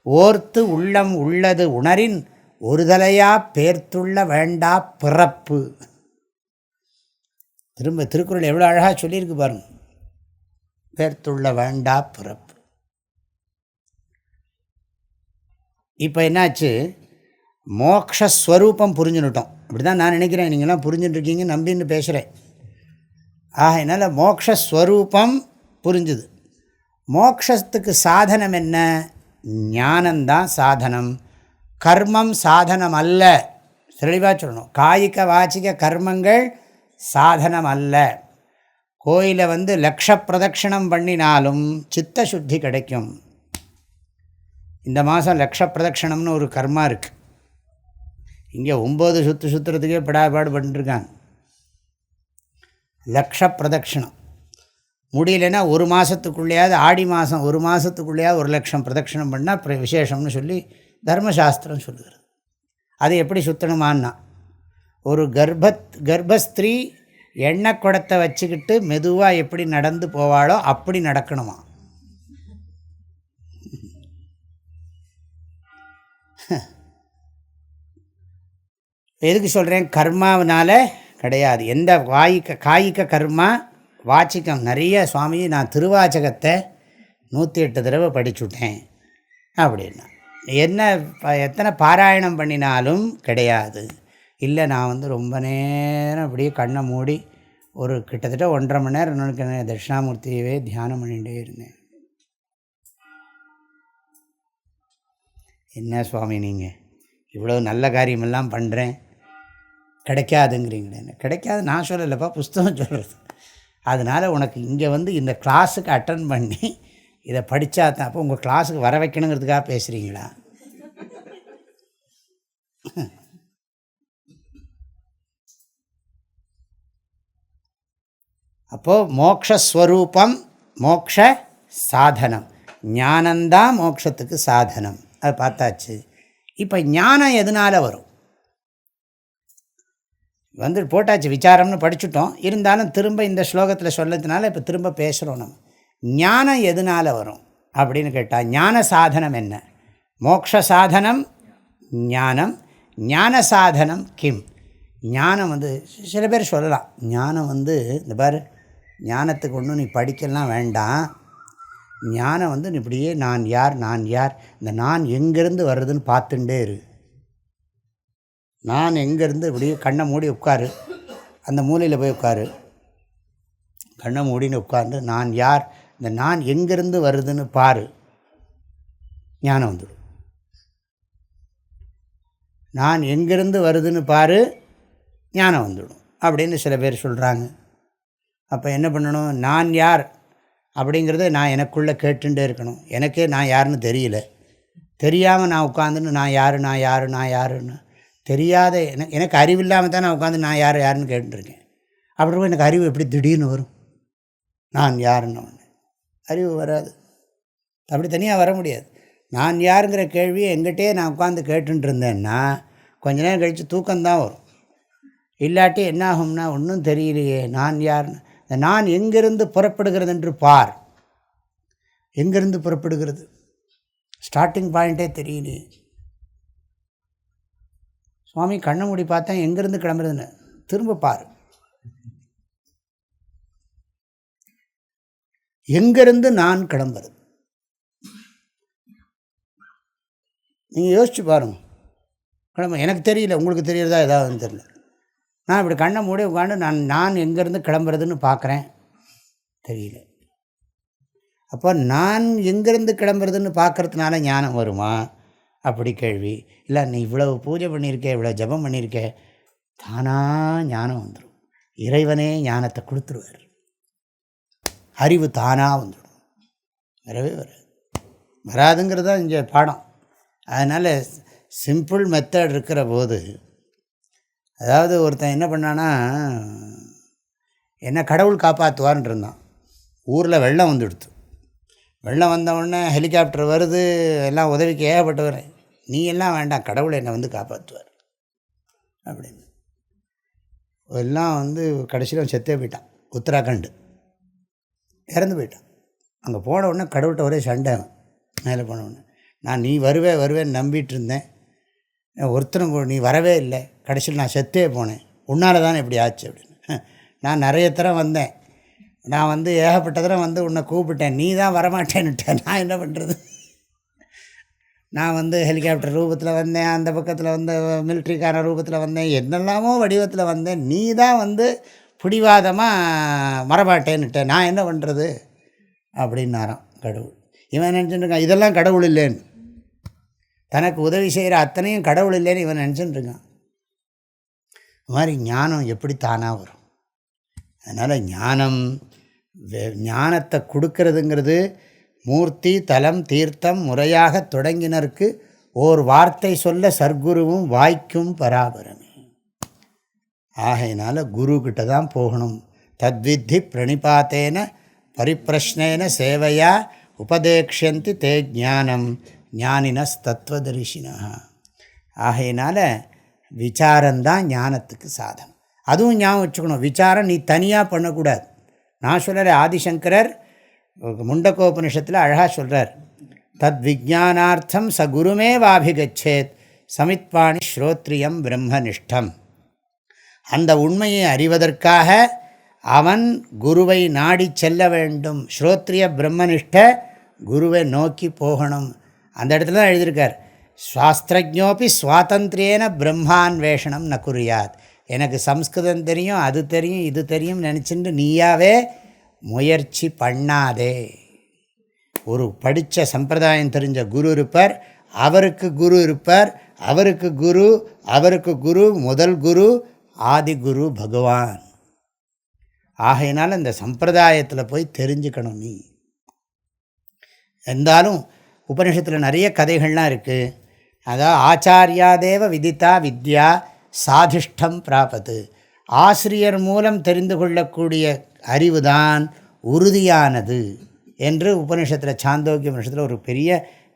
ஓர்த்து உள்ளம் உள்ளது உணரின் ஒருதலையா பேர்த்துள்ள வேண்டா பிறப்பு. திரும்ப திருக்குறள் எவ்வளோ அழகாக சொல்லியிருக்கு பாருங்க. பேர்த்துள்ள வேண்டா பிறப்பு. இப்போ என்னாச்சு, மோக்ஷஸ்வரூபம் புரிஞ்சுன்னுட்டோம். அப்படி தான் நான் நினைக்கிறேன். நீங்களாம் புரிஞ்சுட்டுருக்கீங்க, நம்பின்னு பேசுகிறேன். என்னால் மோக்ஷஸ்வரூபம் புரிஞ்சுது. மோக்ஷத்துக்கு சாதனம் என்ன? ஞானந்தான் சாதனம். கர்மம் சாதனம் அல்ல. தெளிவாக சொல்லணும். காய்க வாச்சிக கர்மங்கள் சாதனம் அல்ல. கோயிலை லக்ஷ பிரதட்சிணம் பண்ணினாலும் சித்த சுத்தி கிடைக்கும். இந்த மாதம் லக்ஷ பிரதட்சிணம்னு ஒரு கர்மா இருக்குது. இங்கே 9 சுற்றுறதுக்கே படாபாடு பண்ணிட்டுருக்காங்க. லக்ஷ பிரதட்சிணம் முடியலைன்னா ஒரு மாதத்துக்குள்ளேயாவது, ஆடி மாதம் ஒரு மாதத்துக்குள்ளேயாவது 1,00,000 பிரதட்சிணம் பண்ணால் விசேஷம்னு சொல்லி தர்மசாஸ்திரம் சொல்லுகிறது. அது எப்படி சுற்றணுமான்னா, ஒரு கர்ப்பஸ்திரீ எண்ணெய் குடத்தை வச்சுக்கிட்டு மெதுவாக எப்படி நடந்து போவாளோ அப்படி நடக்கணுமா. எதுக்கு சொல்கிறேன்? கர்மாவனால கிடையாது. எந்த காய்க கர்மா வாச்சிக்கம். நிறைய சுவாமி நான் திருவாச்சகத்தை 108 தடவை படிச்சுட்டேன் அப்படின்னா, எத்தனை பாராயணம் பண்ணினாலும் கிடையாது. இல்லை நான் ரொம்ப நேரம் அப்படியே கண்ணை மூடி ஒரு கிட்டத்தட்ட 1.5 மணி நேரம் தட்சிணாமூர்த்தியவே தியானம் பண்ணிகிட்டே இருந்தேன். என்ன சுவாமி நீங்கள் இவ்வளோ நல்ல காரியமெல்லாம் பண்ணுறேன், கிடைக்காதுங்கிறீங்களே. கிடைக்காது நான் சொல்லலைப்பா, புஸ்தகம் சொல்கிறது. அதனால் உனக்கு இங்கே இந்த கிளாஸுக்கு அட்டன் பண்ணி இதை படித்தா தான். அப்போ உங்கள் கிளாஸுக்கு வர வைக்கணுங்கிறதுக்காக பேசுகிறீங்களா? அப்போது மோக்ஷஸ்வரூபம் மோக்ஷ சாதனம். ஞானந்தான் மோட்சத்துக்கு சாதனம். அது பார்த்தாச்சு. இப்போ ஞானம் எதனால் வரும்? போட்டாச்சு, விசாரம்னு படிச்சுட்டோம். இருந்தாலும் திரும்ப இந்த ஸ்லோகத்தில் சொல்லதுனால இப்போ திரும்ப பேசுகிறோம். நம்ம ஞானம் எதனால் வரும் அப்படின்னு கேட்டால், ஞான சாதனம் என்ன? மோக்ஷ சாதனம் ஞானம். ஞான சாதனம் கிம்? ஞானம் சில பேர் சொல்லலாம், ஞானம் இந்த பாரு, ஞானத்துக்கு ஒன்றும் நீ படிக்கலாம் வேண்டாம். ஞானம் நீ இப்படியே நான் யார் நான் யார், இந்த நான் எங்கேருந்து வர்றதுன்னு பார்த்துட்டே இரு. நான் எங்கேருந்து இப்படியே கண்ணை மூடி உட்காரு, அந்த மூலையில் போய் உட்காரு, கண்ணை மூடின்னு உட்காந்து நான் யார், இந்த நான் எங்கேருந்து வருதுன்னு பாரு, ஞானம் வந்துடும். நான் எங்கேருந்து வருதுன்னு பாரு, ஞானம் வந்துடும் அப்படின்னு சில பேர் சொல்கிறாங்க. அப்போ என்ன பண்ணணும்? நான் யார் அப்படிங்கிறத நான் எனக்குள்ளே கேட்டுட்டே இருக்கணும். எனக்கே நான் யாருன்னு தெரியல. தெரியாமல் நான் உட்காந்துன்னு நான் யார் நான் யார் நான் யாருன்னு தெரியாத எனக்கு அறிவு இல்லாமல் தான் நான் உட்காந்து நான் யார் யாருன்னு கேட்டுருக்கேன். அப்புறம் எனக்கு அறிவு எப்படி திடீர்னு வரும்? நான் யாருன்னு ஒன்று அறிவு வராது. அப்படி தனியாக வர முடியாது. நான் யாருங்கிற கேள்வியை எங்கிட்டே நான் உட்காந்து கேட்டுட்டு இருந்தேன்னா கொஞ்ச நேரம் கழித்து தூக்கம்தான் வரும். இல்லாட்டி என்ன ஆகும்னா, ஒன்றும் தெரியலையே நான் யாருன்னு. இந்த நான் எங்கிருந்து புறப்படுகிறது என்று பார். எங்கிருந்து புறப்படுகிறது? ஸ்டார்டிங் பாயிண்ட்டே தெரியலையே. சுவாமி கண்ணை மூடி பார்த்தேன், எங்கேருந்து கிளம்புறதுன்னு. திரும்ப பாரு, எங்கேருந்து நான் கிளம்புறது? நீங்கள் யோசிச்சு பாருங்க. கிளம்ப எனக்கு தெரியல, உங்களுக்கு தெரியறதா ஏதாவது தெரியல. நான் இப்படி கண்ணை மூடி உட்காந்து நான் எங்கேருந்து கிளம்புறதுன்னு பார்க்குறேன், தெரியல. அப்போ நான் எங்கேருந்து கிளம்புறதுன்னு பார்க்குறதுனால ஞானம் வருமா? அப்படி கேள்வி. இல்லை, நீ இவ்வளவு பூஜை பண்ணியிருக்கே, இவ்வளோ ஜபம் பண்ணியிருக்கே, தானாக ஞானம் வந்துடும். இறைவனே ஞானத்தை கொடுத்துருவார். அறிவு தானாக வந்துடும். வரவே வராதுங்கிறது தான் இங்கே பாடம். அதனால் சிம்பிள் மெத்தட் இருக்கிற போது, அதாவது ஒருத்தன் என்ன பண்ணான்னா, என்ன கடவுள் காப்பாற்றுவார்ன்னு இருந்தான். ஊரில் வெள்ளம் வந்துடுத்து. வெள்ளம் வந்தவுடனே ஹெலிகாப்டர் வருது, எல்லாம் உதவிக்கு ஏகப்பட்டவர். நீ எல்லாம் வேண்டாம், கடவுளை என்னை வந்து காப்பாற்றுவார் அப்படின்னு. எல்லாம் கடைசியில் செத்தே போயிட்டான். உத்தராகண்டு இறந்து போயிட்டான். அங்கே போன உடனே கடவுள்கிட்ட ஒரே சண்டை. மேலே போன உடனே நான் நீ வருவேன்னு நம்பிட்டு இருந்தேன், ஒருத்தரும் நீ வரவே இல்லை, கடைசியில் நான் செத்தே போனேன், உன்னால் தானே இப்படி ஆச்சு அப்படின்னு. நான் நிறைய தரம் வந்தேன், நான் ஏகப்பட்ட தரம் உன்னை கூப்பிட்டேன், நீ தான் வரமாட்டேன்னுட்டேன், நான் என்ன பண்ணுறது? நான் ஹெலிகாப்டர் ரூபத்தில் வந்தேன், அந்த பக்கத்தில் மிலிட்ரிக்கான ரூபத்தில் வந்தேன், என்னெல்லாமோ வடிவத்தில் வந்தேன், நீ தான் பிடிவாதமாக வரமாட்டேன்னுட்டேன், நான் என்ன பண்ணுறது அப்படின்னாராம் கடவுள். இவன் நினச்சிட்டுருக்கான் இதெல்லாம் கடவுள் இல்லைன்னு, தனக்கு உதவி செய்கிற அத்தனையும் கடவுள் இல்லைன்னு இவன் நினச்சிட்டுருக்கான். அது மாதிரி ஞானம் எப்படி தானாக வரும்? அதனால் ஞானத்தை கொடுக்கறதுங்கிறது மூர்த்தி தலம் தீர்த்தம் முறையாக தொடங்கினருக்கு ஓர் வார்த்தை சொல்ல சர்க்குருவும் வாய்க்கும் பராபரமே. ஆகையினால குருக்கிட்ட தான் போகணும். தத்வித்தி பிரணிபாத்தேன பரிப்பிரஷ்னேன சேவையா உபதேக்ஷந்தி தே ஞானம் ஞானினஸ் தத்துவதரிசினா. ஆகையினால விசாரம்தான் ஞானத்துக்கு சாதனம். அதுவும் ஞாபகம் வச்சுக்கணும், விசாரம் நீ தனியாக பண்ணக்கூடாது. நான் சொல்கிற ஆதிசங்கரர் முண்டகோபனிஷத்தில் அழகாக சொல்கிறார், தத் விஜானார்த்தம் ச குருமே வாபிகச்சேத் சமித்வாணி ஸ்ரோத்ரியம் பிரம்மனிஷ்டம். அந்த உண்மையை அறிவதற்காக அவன் குருவை நாடி செல்ல வேண்டும். ஸ்ரோத்ரிய பிரம்மனிஷ்ட குருவை நோக்கி போகணும். அந்த இடத்துல தான் எழுதியிருக்கார், சாஸ்திரஜோபி சுவாதந்திரியேன பிரம்மான்வேஷனம் ந குறியாத். எனக்கு சம்ஸ்கிருதம் தெரியும், அது தெரியும், இது தெரியும் நினச்சிட்டு நீயாவே முயற்சி பண்ணாதே. ஒரு படித்த சம்பிரதாயம் தெரிஞ்ச குரு இருப்பார், அவருக்கு குரு இருப்பார், அவருக்கு குரு முதல் குரு ஆதி குரு பகவான். ஆகையினால இந்த சம்பிரதாயத்தில் போய் தெரிஞ்சுக்கணும். நீ இருந்தாலும் உபனிஷத்தில் நிறைய கதைகள்லாம் இருக்குது. அதாவது ஆச்சாரியாதேவ விதித்தா வித்யா சாதிஷ்டம் பிராபத்து. ஆசிரியர் மூலம் தெரிந்து கொள்ளக்கூடிய அறிவுதான் உறுதியானது என்று உபனிஷத்தில் சாந்தோக்கிய உபனிஷத்தில் ஒரு பெரிய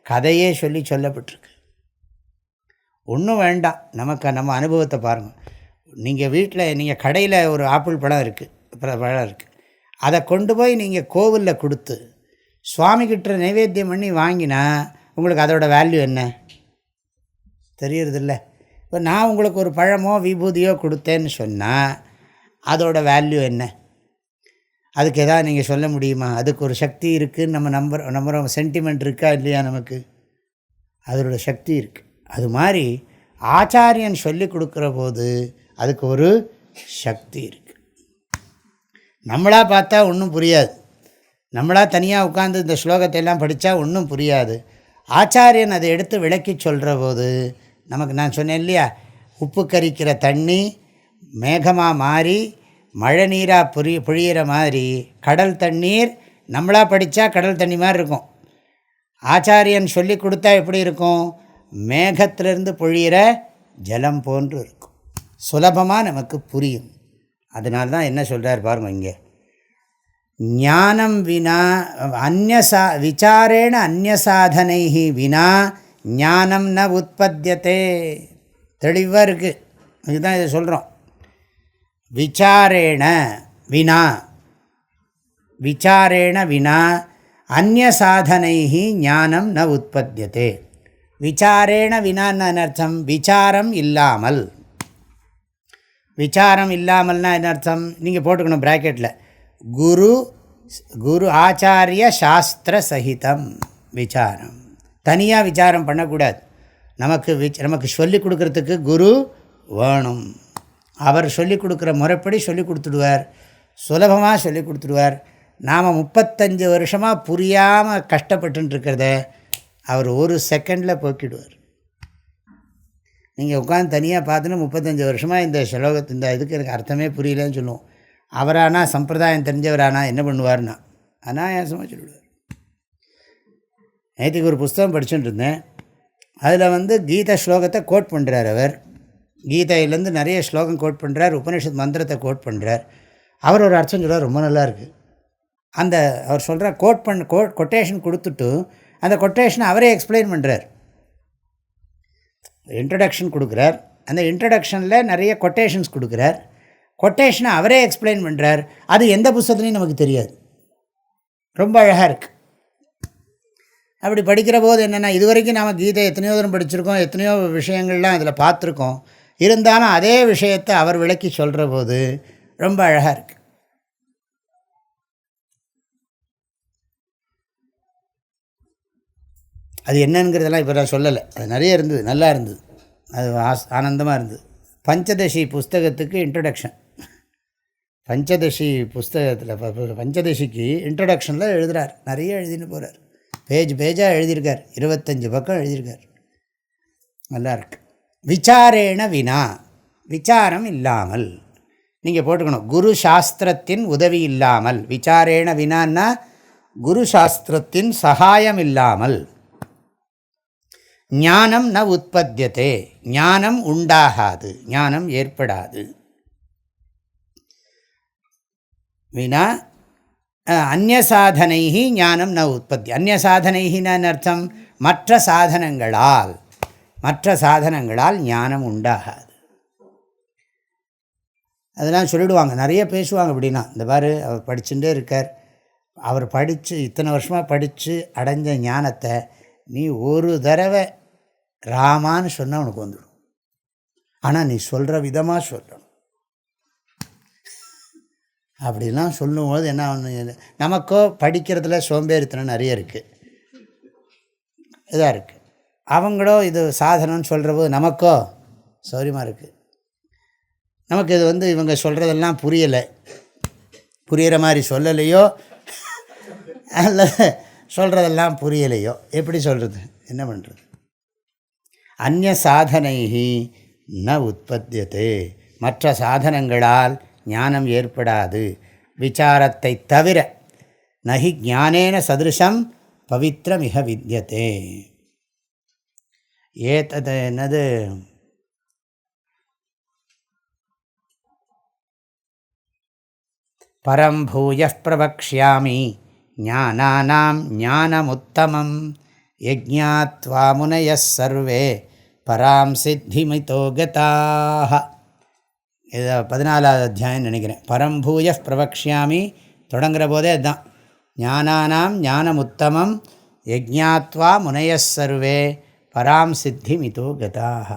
கதையே சொல்லப்பட்டிருக்கு. ஒன்றும் வேண்டாம், நம்ம அனுபவத்தை பாருங்கள். நீங்கள் வீட்டில் கடையில் ஒரு ஆப்பிள் பழம் இருக்குது, அதை கொண்டு போய் நீங்கள் கோவிலில் கொடுத்து சுவாமிகிட்ட நைவேத்தியம் பண்ணி வாங்கினா உங்களுக்கு அதோட வேல்யூ என்ன தெரியறதில்ல. இப்போ நான் உங்களுக்கு ஒரு பழமோ விபூதியோ கொடுத்தேன்னு சொன்னால் அதோட வேல்யூ என்ன? அதுக்கு எதாவது நீங்கள் சொல்ல முடியுமா? அதுக்கு ஒரு சக்தி இருக்குதுன்னு நம்ம சென்டிமெண்ட் இருக்கா இல்லையா? நமக்கு அதோட சக்தி இருக்குது. அது மாதிரி ஆச்சாரியன் சொல்லி கொடுக்குற போது அதுக்கு ஒரு சக்தி இருக்குது. நம்மளாக பார்த்தா ஒன்றும் புரியாது, நம்மளாக தனியாக உட்காந்து இந்த ஸ்லோகத்தை எல்லாம் படித்தா ஒன்றும் புரியாது. ஆச்சாரியன் அதை எடுத்து விளக்கி சொல்கிற போது நமக்கு, நான் சொன்னேன் இல்லையா, உப்பு கரிக்கிற தண்ணி மேகமாக மாறி மழை நீராக பொழியிற மாதிரி கடல் தண்ணீர் நம்மளாக படித்தா கடல் தண்ணி மாதிரி இருக்கும். ஆச்சாரியன் சொல்லி கொடுத்தா எப்படி இருக்கும்? மேகத்திலிருந்து பொழியிற ஜலம் போன்று இருக்கும், சுலபமாக நமக்கு புரியும். அதனால தான் என்ன சொல்கிறார் பாருங்க இங்கே, ஞானம் வினா விசாரேண அந்நியசாதனை வினா ஞானம் ந உற்பத்தியதே. தெளிவாக இருக்குது, இதுதான் இதை சொல்கிறோம். விசாரேண வினா அந்நிய சாதனைஹி ஞானம் ந உற்பத்தியதே. விசாரேண வினான்னு அர்த்தம், விசாரம் இல்லாமல். விசாரம் இல்லாமல்னா என்ன அர்த்தம்? நீங்கள் போட்டுக்கணும் ப்ராக்கெட்டில், குரு ஆச்சாரிய சாஸ்திர சகிதம் விசாரம். தனியாக விசாரம் பண்ணக்கூடாது. நமக்கு சொல்லிக் கொடுக்குறதுக்கு குரு வேணும். அவர் சொல்லிக் கொடுக்குற முறைப்படி சொல்லிக் கொடுத்துடுவார், சுலபமாக சொல்லிக் கொடுத்துடுவார். நாம் 35 வருஷமாக புரியாமல் கஷ்டப்பட்டுருக்கிறத அவர் ஒரு செகண்டில் போக்கிடுவார். நீங்கள் உட்காந்து தனியாக பார்த்துன்னு 35 வருஷமாக இந்த இந்த இதுக்கு எனக்கு அர்த்தமே புரியலன்னு சொல்லுவோம். அவரானா சம்பிரதாயம் தெரிஞ்சவரானா என்ன பண்ணுவார்னா அனாயாசமாக சொல்லிவிடுவார். நேற்றுக்கு ஒரு புஸ்தகம் படிச்சுட்டு இருந்தேன். அதில் கீதை ஸ்லோகத்தை கோட் பண்ணுறார். அவர் கீதையிலேருந்து நிறைய ஸ்லோகம் கோட் பண்ணுறார், உபனிஷத் மந்திரத்தை கோட் பண்ணுறார். அவர் ஒரு அர்த்தம் சொல்கிறார், ரொம்ப நல்லா இருக்குது. அவர் சொல்கிறார் கொட்டேஷன் கொடுத்துட்டு அந்த கொட்டேஷனை அவரே எக்ஸ்பிளைன் பண்ணுறார். இன்ட்ரடக்ஷன் கொடுக்குறார், அந்த இன்ட்ரடக்ஷனில் நிறைய கொட்டேஷன்ஸ் கொடுக்குறார். கொட்டேஷனை அவரே எக்ஸ்பிளைன் பண்ணுறார். அது எந்த புத்தகத்துலையும் நமக்கு தெரியாது, ரொம்ப அழகாக இருக்குது. அப்படி படிக்கிற போது என்னென்னா, இதுவரைக்கும் நாம் கீதை எத்தனையோ தூரம் படிச்சிருக்கோம், எத்தனையோ விஷயங்கள்லாம் அதில் பார்த்துருக்கோம். இருந்தாலும் அதே விஷயத்தை அவர் விளக்கி சொல்கிற போது ரொம்ப அழகாக இருக்குது. அது என்னங்கிறதெல்லாம் இப்போ நான் சொல்லலை, அது நிறைய இருந்தது, நல்லா இருந்தது, அது ஆனந்தமாக இருந்தது. பஞ்சதசி புஸ்தகத்துக்கு இன்ட்ரடக்ஷன், பஞ்சதசி புஸ்தகத்தில் பஞ்சதசிக்கு இன்ட்ரடக்ஷனில் எழுதுகிறார், நிறைய எழுதின்னு போகிறார், பேஜாக எழுதியிருக்கார், 25 பக்கம் எழுதியிருக்கார், நல்லாயிருக்கு. விசாரேண வினா, விசாரம் இல்லாமல். நீங்கள் போட்டுக்கணும், குரு சாஸ்திரத்தின் உதவி இல்லாமல். விசாரேண வினான்னா குரு சாஸ்திரத்தின் சகாயம் இல்லாமல். ஞானம் ந உற்பத்தியதே, ஞானம் உண்டாகாது, ஞானம் ஏற்படாது. வினா அந்நிய சாதனைஹி ஞானம் ந உற்பத்தி. அந்நிய சாதனைஹின்னு அர்த்தம் மற்ற சாதனங்களால், மற்ற சாதனங்களால் ஞானம் உண்டாகாது. அதெல்லாம் சொல்லிடுவாங்க, நிறைய பேசுவாங்க. அப்படின்னா இந்த பாரு, அவர் படிச்சுட்டே இருக்கார், அவர் படித்து இத்தனை வருஷமாக படித்து அடைஞ்ச ஞானத்தை நீ ஒரு தடவை ராமான்னு சொன்னால் உனக்கு வந்துடும். ஆனால் நீ சொல்கிற விதமாக சொல்லணும். அப்படிலாம் சொல்லும்போது என்ன ஒன்று, நமக்கோ படிக்கிறதுல சோம்பேறித்தனம் நிறைய இருக்குது, இதாக இருக்குது. அவங்களோ இது சாதனம்னு சொல்கிறபோது நமக்கோ சௌரியமாக இருக்குது. நமக்கு இது இவங்க சொல்கிறதெல்லாம் புரியலை, புரிகிற மாதிரி சொல்லலையோ அல்லது சொல்கிறதெல்லாம் புரியலையோ, எப்படி சொல்கிறது, என்ன பண்ணுறது? அந்நிய சாதனைஹி ந உற்பத்தியதே, மற்ற சாதனங்களால் ஞானம் ஏற்படாது. விசாரத்தை தவிர நஹி ஞானேன சதிருஷம் பவித்ரமிக வித்யதே. ஏதது என்னது, பரம் பூயः பிரவக்ஷ்யாமி ஞானானாம் ஞானமுத்தமம் யஜ்ஞாத்வா முனயः சர்வே பராம் சித்திமிதோ கதாः. இது 14வது அத்தியாயம் நினைக்கிறேன். பரம்பூயः பிரவக்ஷ்யாமி தொடங்குகிற போதே அதுதான், ஞானானாம் ஞானமுத்தமம் யஜ்ஞாத்வா முனயः சர்வே பராம் சித்திமிதோ கதாः.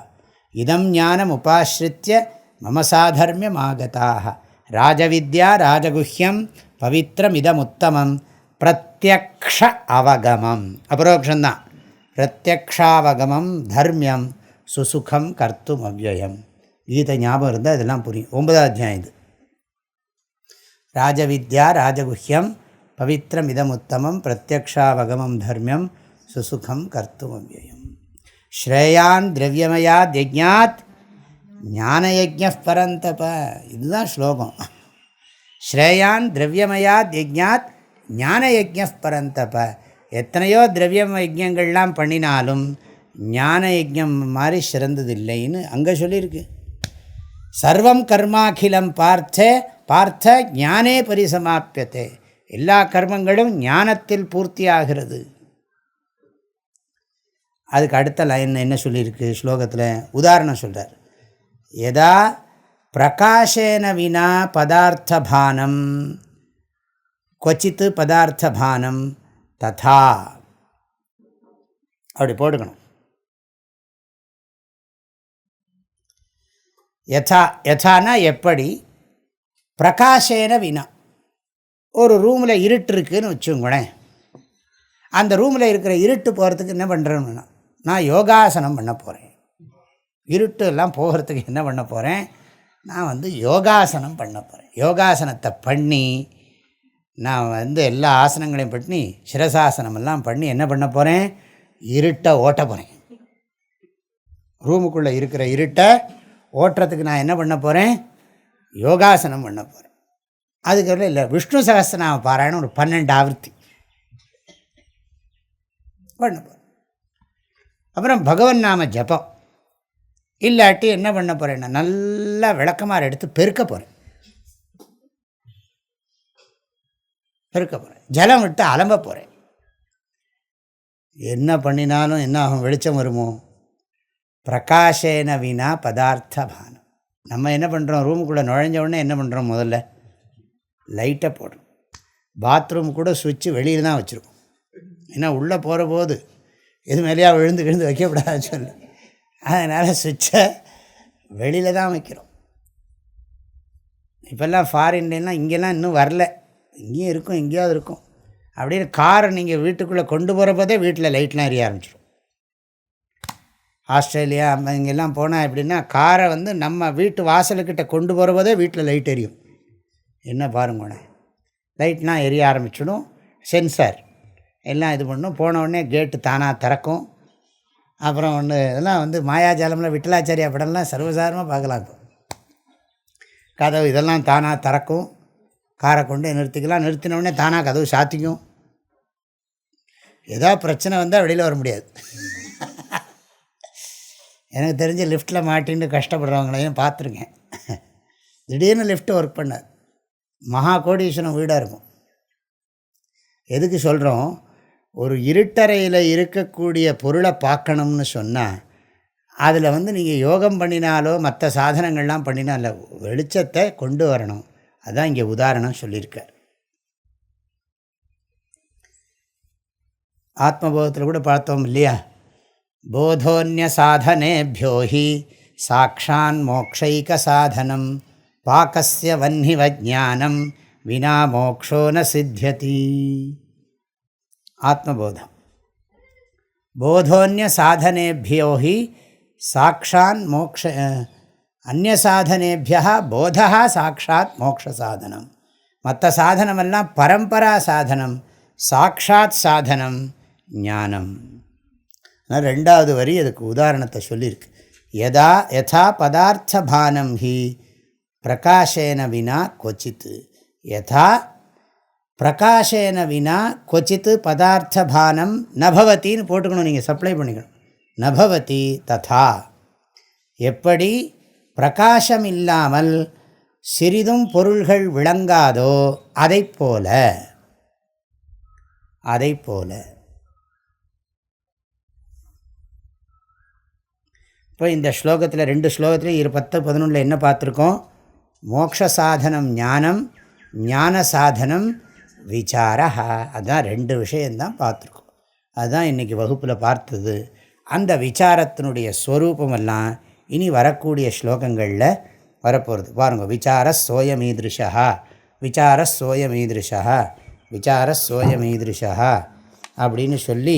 இதம் ஞானம் உபாஸ்ரித்ய மம சாதர்மியமாகதாः. ராஜவித்யா ராஜகுஹ்யம் பவித்ரமிதமுத்தமம் பிரத்யக்ஷ அவகமம். அபரோக்ஷந்தான். பிரத்யக்ஷாவகமம் தர்மியம் சுசுகம் கர்த்தும் அவ்யயம். கீதை ஞாபகம் இருந்தால் இதெல்லாம் புரியும். 9வது அத்தியாயம் இது. ராஜவித்யா ராஜகுஹ்யம் பவித்ரமிதமுத்தமம் பிரத்யக்ஷாவகமம் தர்மியம் சுசுகம் கர்த்தும் அவ்யயம். ஸ்ரேயான் திரவியமயாத் யஜ்ஞாத் ஞானயஜ்ஞ பரந்தப. இதுதான் ஸ்லோகம். ஸ்ரேயான் திரவியமயாத் யஜ்ஞாத் ஞானயஜ்ஞ பரந்தப. எத்தனையோ திரவியம் யஜ்ஞங்கள்லாம் பண்ணினாலும் ஞான யஜ்ஞம் மாதிரி சிறந்ததில்லைன்னு அங்கே சொல்லியிருக்கு. சர்வம் கர்மாக்கிலம் பார்த்த ஞானே பரிசமாப்பியத்தே. எல்லா கர்மங்களும் ஞானத்தில் பூர்த்தியாகிறது. அதுக்கு அடுத்த லைன் என்ன சொல்லியிருக்கு ஸ்லோகத்தில், உதாரணம் சொல்கிறார். யதா பிரகாஷேன வினா பதார்த்தபானம் கொச்சித் பதார்த்தபானம் ததா அப்படி போட்டுக்கணும். யதா, யதானா எப்படி, பிரகாஷேன வினா. ஒரு ரூமில் இருட்டு இருக்குதுன்னு வச்சுங்களேன். அந்த ரூமில் இருக்கிற இருட்டு போகிறதுக்கு என்ன பண்ணுறேன்னா, நான் யோகாசனம் பண்ண போகிறேன். இருட்டு எல்லாம் போகிறதுக்கு என்ன பண்ண போகிறேன், நான் யோகாசனம் பண்ண போகிறேன். யோகாசனத்தை பண்ணி நான் எல்லா ஆசனங்களையும் பண்ணி சிரசாசனமெல்லாம் பண்ணி என்ன பண்ண போகிறேன், இருட்டை ஓட்ட போகிறேன். ரூமுக்குள்ளே இருக்கிற இருட்டை ஓட்டுறதுக்கு நான் என்ன பண்ண போகிறேன், யோகாசனம் பண்ண போகிறேன். அதுக்கு இல்லை, விஷ்ணு சகஸ்ரநாம பாராயணம் ஒரு 12 ஆவர்த்தி பண்ண போகிறேன். அப்புறம் பகவன் நாம ஜபம். இல்லாட்டி என்ன பண்ண போகிறேன்னா, நல்லா விளக்கமாறு எடுத்து பெருக்க போகிறேன். ஜலம் விட்டு அலம்ப போகிறேன். என்ன பண்ணினாலும் என்ன ஆகும், வெளிச்சம் வருமோ. பிரகாஷேன வினா பதார்த்த பானம். நம்ம என்ன பண்ணுறோம், ரூமுக்குள்ளே நுழைஞ்ச உடனே என்ன பண்ணுறோம், முதல்ல லைட்டை போடுறோம். பாத்ரூம் கூட சுவிட்சு வெளியில் தான் வச்சுருக்கோம். ஏன்னா உள்ளே போகிற போது எது மேலேயா விழுந்து வைக்கக்கூடாதுன்னு சொல்லி, அதனால் சுவிட்சை வெளியில் தான் வைக்கிறோம். இப்போல்லாம் ஃபாரின்லாம் இங்கெல்லாம் இன்னும் வரல, இங்கேயும் இருக்கும், எங்கேயாவது இருக்கும். அப்படின்னு காரை நீங்கள் வீட்டுக்குள்ளே கொண்டு போகிற போதே வீட்டில் லைட்லாம் எரிய ஆரம்பிச்சிடும். ஆஸ்திரேலியா இங்கெல்லாம் போனால் எப்படின்னா, காரை நம்ம வீட்டு வாசலுக்கிட்ட கொண்டு போகிற போதே வீட்டில் லைட் எரியும். என்ன பாருங்கண்ணே, லைட்லாம் எரிய ஆரம்பிச்சிடும். சென்சார் எல்லாம் இது பண்ணும். போனவுடனே கேட்டு தானாக திறக்கும். அப்புறம் இதெல்லாம் மாயாஜாலமில் விட்டலாச்சாரியா படம்லாம் சர்வசாதாரணமாக பார்க்கலாம். இப்போ கதவு இதெல்லாம் தானாக திறக்கும். காரை கொண்டு நிறுத்திக்கலாம். நிறுத்தினவுடனே தானாக கதவு சாத்திக்கும். ஏதோ பிரச்சனை வந்தால் வெளியில் வர முடியாது. எனக்கு தெரிஞ்சு லிஃப்ட்டில் மாட்டின்னு கஷ்டப்படுறவங்களையும் பார்த்துருக்கேன். திடீர்னு லிஃப்ட்டு ஒர்க் பண்ணாது. மகா கோடீஸ்வரன் வீடாக இருக்கும். எதுக்கு சொல்கிறோம், ஒரு இருட்டறையில் இருக்கக்கூடிய பொருளை பார்க்கணும்னு சொன்னால், அதில் நீங்கள் யோகம் பண்ணினாலோ மற்ற சாதனங்கள்லாம் பண்ணினால வெளிச்சத்தை கொண்டு வரணும். அதுதான் இங்கே உதாரணம் சொல்லியிருக்கார். ஆத்மபோதத்தில் கூட பார்த்தோம் இல்லையா, போதோன்ய சாதனேபியோஹி சாக்ஷான் மோக்ஷைக சாதனம் பாகஸ்ய வன்னிவ ஜானம் வினா மோக்ஷோ ந சித்தியதி. ஆத்மபோதம். போதோன்ய சாதனேபியோஹி சாக்ஷான் மோக்ஷ அந்நிய சாதனேபியா போதா சாட்சாத் மோக்ஷ சாதனம். மற்ற சாதனமெல்லாம் பரம்பரா சாதனம், சாட்சாத் சாதனம் ஞானம். ஆனால் 2வது வரி அதுக்கு உதாரணத்தை சொல்லியிருக்கு. யதா யதா பதார்த்த பானம் ஹி பிரகாஷேன வினா கொச்சித். யதா பிரகாஷேன வினா கொச்சித் பதார்த்த பானம் நபவத்தின்னு போட்டுக்கணும். நீங்கள் சப்ளை பண்ணிக்கணும். நபவதி ததா, எப்படி பிரகாசம் இல்லாமல் சிறிதும் பொருள்கள் விளங்காதோ அதைப்போல. இப்போ இந்த ஸ்லோகத்தில் 2 ஸ்லோகத்தில் 10-11 என்ன பார்த்துருக்கோம், மோக்ஷ சாதனம் ஞானம், ஞான சாதனம் விசாரா. அதுதான் 2 விஷயந்தான் பார்த்துருக்கோம். அதுதான் இன்றைக்கி வகுப்பில் பார்த்தது. அந்த விசாரத்தினுடைய ஸ்வரூபமெல்லாம் இனி வரக்கூடிய ஸ்லோகங்களில் வரப்போகிறது. பாருங்கள், விசார சோயமீதிருஷா, விசார சோயமீதிருஷா, விசார சோயமீதிருஷா அப்படின்னு சொல்லி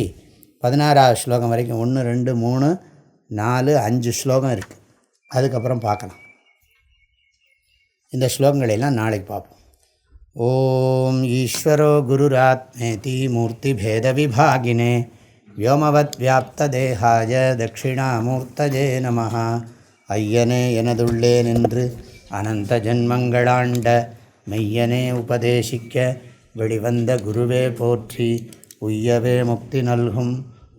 16வது ஸ்லோகம் வரைக்கும் 1, 2, 3, 4, 5 ஸ்லோகம் இருக்குது. அதுக்கப்புறம் பார்க்கலாம். இந்த ஸ்லோகங்களெல்லாம் நாளைக்கு பார்ப்போம். ஓம் ஈஸ்வரோ குருராத்மேதி மூர்த்தி பேத விபாகினே வ்யோமவத் வியாப்த தேகாய தட்சிணாமூர்த்தஜே நமஹ. ஐயனே எனதுள்ளே நின்று அனந்த ஜன்மங்களாண்ட மெய்யனே உபதேசிக்க வெளிவந்த குருவே போற்றி. உய்யவே முக்தி நல்கும்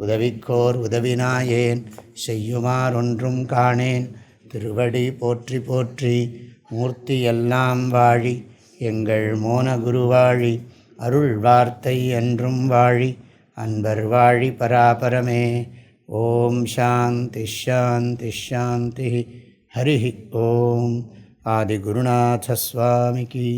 உதவிக்கோர் உதவினாயேன் செய்யுமார் ஒன்றும் காணேன். திருவடி போற்றி போற்றி. மூர்த்தி எல்லாம் வாழி எங்கள் மோன குருவாழி. அருள் வார்த்தை என்றும் வாழி அன்பர் வாழி பராபரமே. ஓம் சாந்தி ஷாந்தி ஷாந்தி. ஹரி ஓம். ஆதிகுருநாத ஸ்வாமிக்கு.